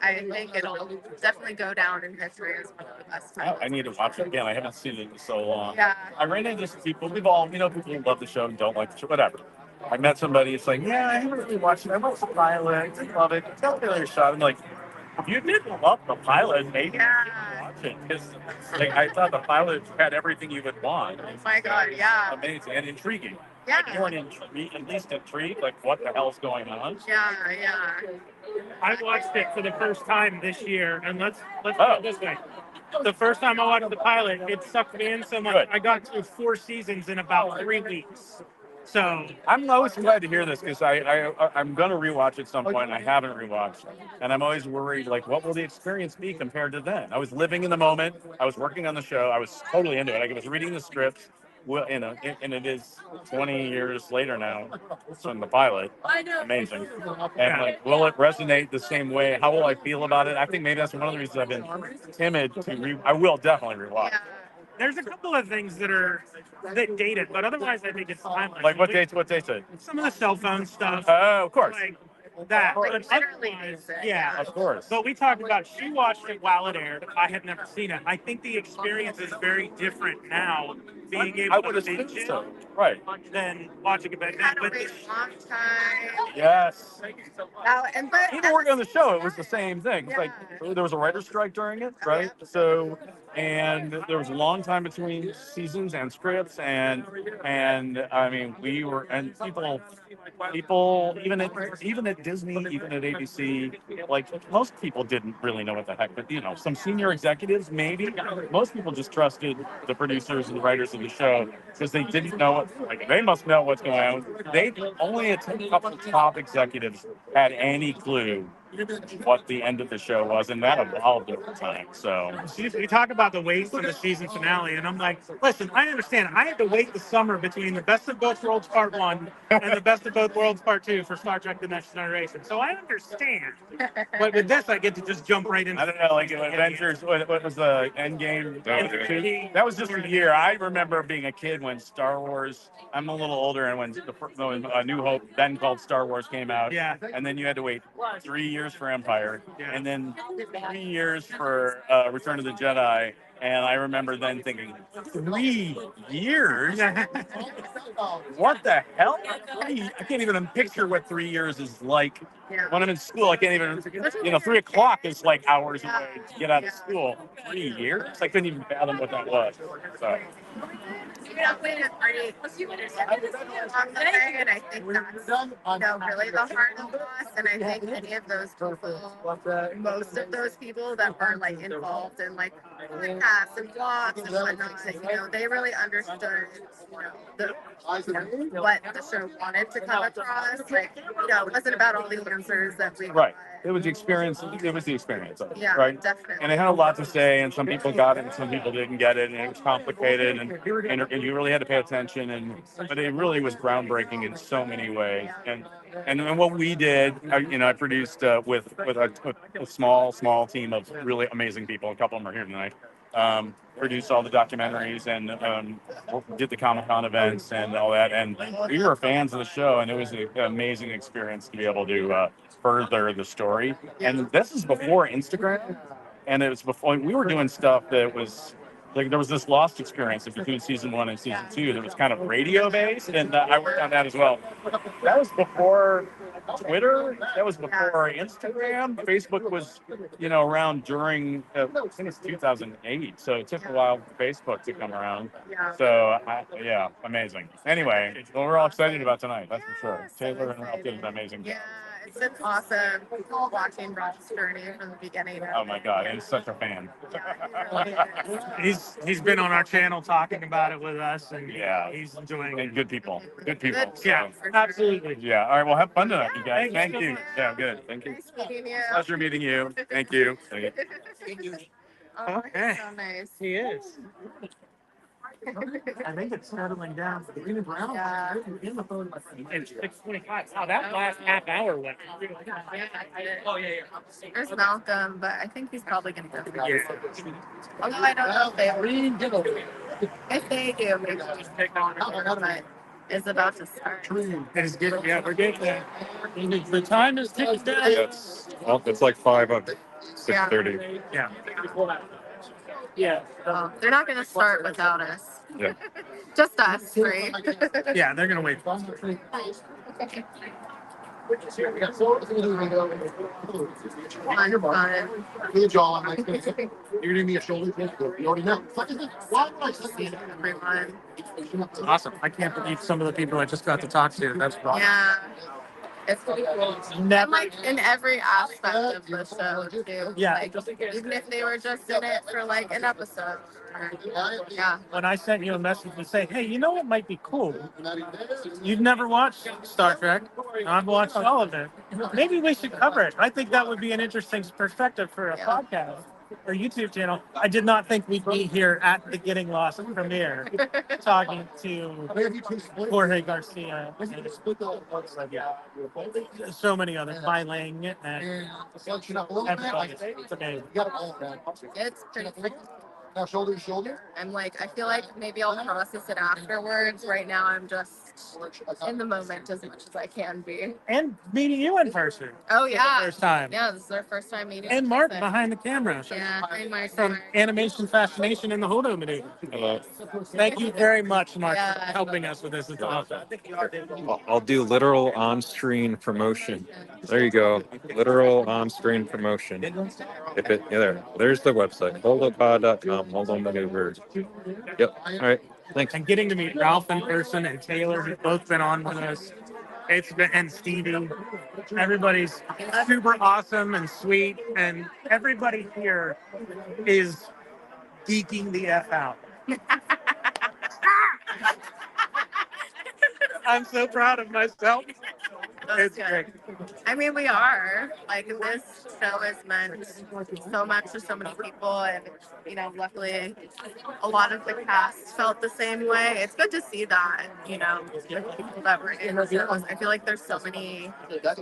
I think it'll definitely go down in history as one of the best times.
I need to watch it again. I haven't seen it in so long.
Yeah.
I ran into some people. People who love the show and don't like the show. Whatever. I met somebody. It's like, yeah, I haven't really watched it. I watched the pilot. I love it. Tell me your shot. I'm like, if you didn't love the pilot, maybe you should watch it, because I thought the pilot had everything you would want.
Oh my god, yeah.
Amazing and intriguing.
Yeah.
Like, you weren't at least intrigued, like what the hell's going on?
Yeah.
I watched it for the first time this year, and let's put it this way. The first time I watched the pilot, it sucked me in so much.
Good.
I got through 4 seasons in about 3 weeks. So
I'm always glad to hear this, because I'm going to rewatch at some point, and I haven't rewatched. And I'm always worried, like, what will the experience be compared to then? I was living in the moment. I was working on the show. I was totally into it. I was reading the scripts. Well, and it is 20 years later now from the pilot. Amazing. And like, will it resonate the same way? How will I feel about it? I think maybe that's one of the reasons I've been timid to I will definitely rewatch.
There's a couple of things that date it, but otherwise I think it's timeless.
Like what dates? What dates it?
Some of the cell phone stuff.
Oh, of course.
Like that.
Like,
But
literally
otherwise,
dates it,
yeah.
Of course.
But we talked about she watched it while it aired. I had never seen it. I think the experience is very different now, being
I
able
would
to
assume
binge it
so. Right.
than watching it back then.
Had to
But
wait a long time.
Yes.
But
Even working on the show, it was the same thing. It's like
Yeah.
there was a writer's strike during it, right? So, and there was a long time between seasons and scripts, and I mean, we were and people even at Disney, even at ABC, like most people didn't really know what the heck. But some senior executives maybe. Most people just trusted the producers and the writers of the show because they didn't know what. Like they must know what's going on. They only a couple top executives had any clue what the end of the show was, and that evolved over time. So
we talk about the wait for the season finale, and I'm like, listen, I understand. I had to wait the summer between the Best of Both Worlds Part 1 and the Best of Both Worlds Part 2 for Star Trek The Next Generation. So I understand. But with this, I get to just jump right into
I don't know, like Avengers. What was the End Game? That was just a year. I remember being a kid when Star Wars. I'm a little older, and when A New Hope, then called Star Wars, came out.
Yeah.
And then you had to wait 3 years for Empire,
Yeah.
and then 3 years for Return of the Jedi. And I remember then thinking, 3 years? What the hell? I can't even picture what 3 years is like.
Yeah.
When I'm in school, I can't even, 3 o'clock is like hours away to get out of school. 3 years? I couldn't even fathom what that was. So.
When it's pretty along the way, and I think that's really the heart of us. And I think any of those people, most of those people that were like involved in like podcasts and blogs and whatnot, they really understood, what the show wanted to come across. Like, it wasn't about all the answers that we
Right. It was the experience. It was the experience.
Yeah,
right.
definitely.
And it had a lot to say, and some people got it, and some people didn't get it, and it was complicated, and you really had to pay attention. But it really was groundbreaking in so many ways. And what we did, I produced with a small team of really amazing people. A couple of them are here tonight. Produced all the documentaries and did the Comic-Con events and all that. And we were fans of the show, and it was an amazing experience to be able to further the story. And this is before Instagram, and it was before we were doing stuff that was like there was this lost experience between season 1 and season 2 that was kind of radio based, and I worked on that as well. That was before Twitter. That was before Instagram. Facebook was, around during, I think it's 2008. So it took a while for Facebook to come around. So, amazing. Anyway, well, we're all excited about tonight. That's for sure. Taylor and Ralph did an amazing job.
It's been awesome watching Rob's journey from the beginning.
Oh my God, he's such a fan.
He's been on our channel talking about it with us, and he's enjoying it.
And good people. Good people.
Yeah, absolutely.
Yeah. All right. Well, have fun tonight, you guys. Thank you. Yeah, good. Thank you.
Nice meeting you.
Pleasure meeting you. Thank you.
Oh,
Okay.
so nice.
He is. I think it's settling down.
Yeah.
It's 6:25. Wow, that last half hour went.
Oh, yeah. There's Malcolm, but I think he's probably going to go.
Yeah.
Although I don't know if they do, maybe just pick on it, but it's about to start.
It is good. Yeah, we're good. The time is ticking down.
It's like 5 of 6:30.
Yeah.
They're not going to start without us.
Yeah.
Just us three.
Yeah, they're gonna wait.
You're giving me a shoulder. You already know.
Everyone.
Awesome. I can't believe some of the people I just got to talk to. That's awesome.
Yeah. It's pretty cool. And like in every aspect of the show too.
Yeah.
Like, even if they were just in it for like an episode. Yeah.
When I sent you a message to say, hey, you know what might be cool? You've never watched Star Trek. I've watched all of it. Maybe we should cover it. I think that would be an interesting perspective for a podcast or YouTube channel. I did not think we'd be here at the Getting Lost premiere talking to Jorge Garcia and so many others, Bai Ling and everybody. It's amazing.
It's pretty cool. Now shoulder to shoulder. I'm like, I feel like maybe I'll process it afterwards. Right now, I'm just in the moment as much as I can be.
And meeting you in person.
Oh yeah,
First time.
Yeah, this is our first time meeting.
And
in
Mark
person.
behind the camera.
Yeah, hi Mark.
From Animation Fascination and the Holdo Maneuver.
Hello.
Thank you very much, Mark, for
Yeah.
helping us with this. It's awesome.
I'll do literal on-screen promotion. There you go. Literal on-screen promotion. If it, yeah, there's the website. Holdopod.com. Holdo Maneuver. Yep. All right. Thanks.
And getting to meet Ralph in person and Taylor, who've both been on with us. It's been, and Stevie. Everybody's super awesome and sweet, and everybody here is geeking the F out. I'm so proud of myself. It's great.
I mean, we are. Like, this show has meant so much to so many people, and, you know, luckily a lot of the cast felt the same way. It's good to see that, you know, the people that were in the shows. I feel like there's so many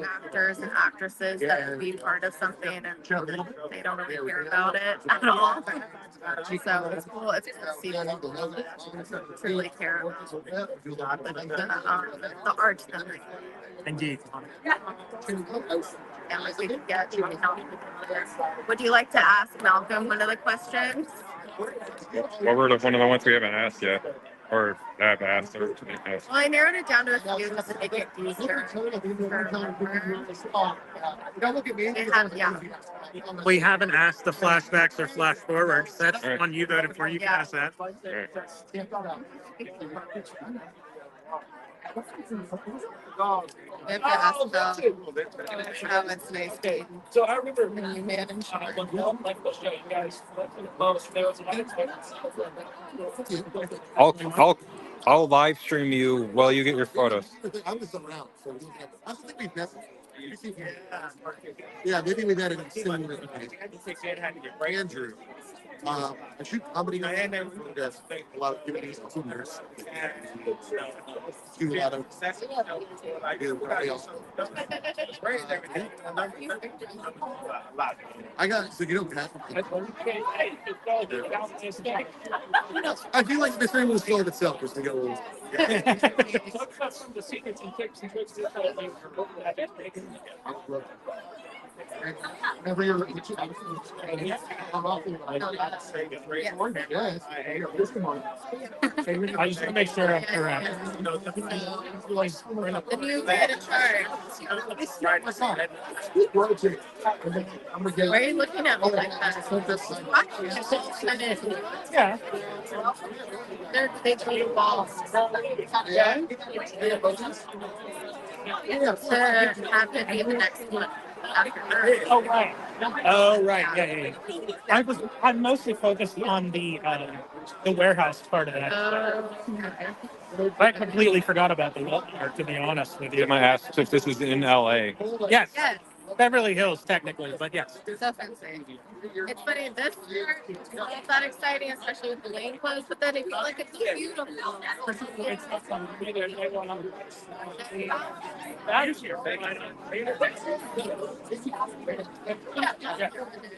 actors and actresses that would be part of something and they don't really care about it at all. So it's cool. It's cool to see people that truly care about the art that they
Indeed.
and like we could get Would you like to ask Malcolm one of the questions?
What were one of the ones we haven't asked yet? Or have asked or to be asked?
Well, I narrowed it down to a few just to make it easier. Yeah.
We haven't asked the flashbacks or flash forwards. That's
Right.
one you voted for. You can ask that.
All right.
We have to ask about how it's nice to
So I remember
when you manage.
I'll live stream you while you get your photos.
I was around, so I don't think we've met. Yeah, maybe we've had a similar. Andrew. I shoot comedy and a lot of comedies and singers. Do a lot of I got so you don't have. I feel like this thing will solve itself as we go along. Whenever you're
I just want to make sure I'm correct.
The new head in charge. Why are you looking at me like that?
Yeah.
They told balls.
Yeah.
To have it be the next one. After her.
Oh right. Oh right. Yeah, yeah, yeah. I'm mostly focused on the warehouse part of that. I completely forgot about the wall part, to be honest with you.
Am I asked if this is in LA?
Yes.
Yes.
Beverly Hills, technically, but yes.
So fancy. It's funny, this year, it's not that exciting, especially with the lane closed, but then it feels like it's beautiful.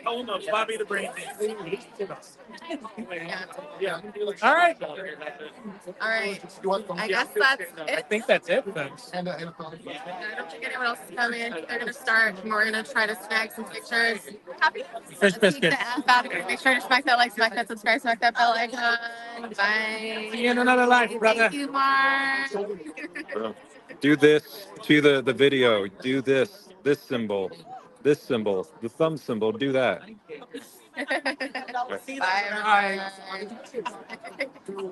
Oh no, Bobby the Brain. Yeah. All right.
All right. I guess that's
I
it.
think that's it, folks.
I don't think anyone else is coming. They're going to start, and we're going to try to snag some pictures. Happy.
Fish biscuits.
Make sure to smack that like, smack that subscribe, smack that bell icon. Bye.
See you in another life, brother.
Thank you, Mark.
Do this to the video. Do this symbol, the thumb symbol. Do that.
Bye, everyone.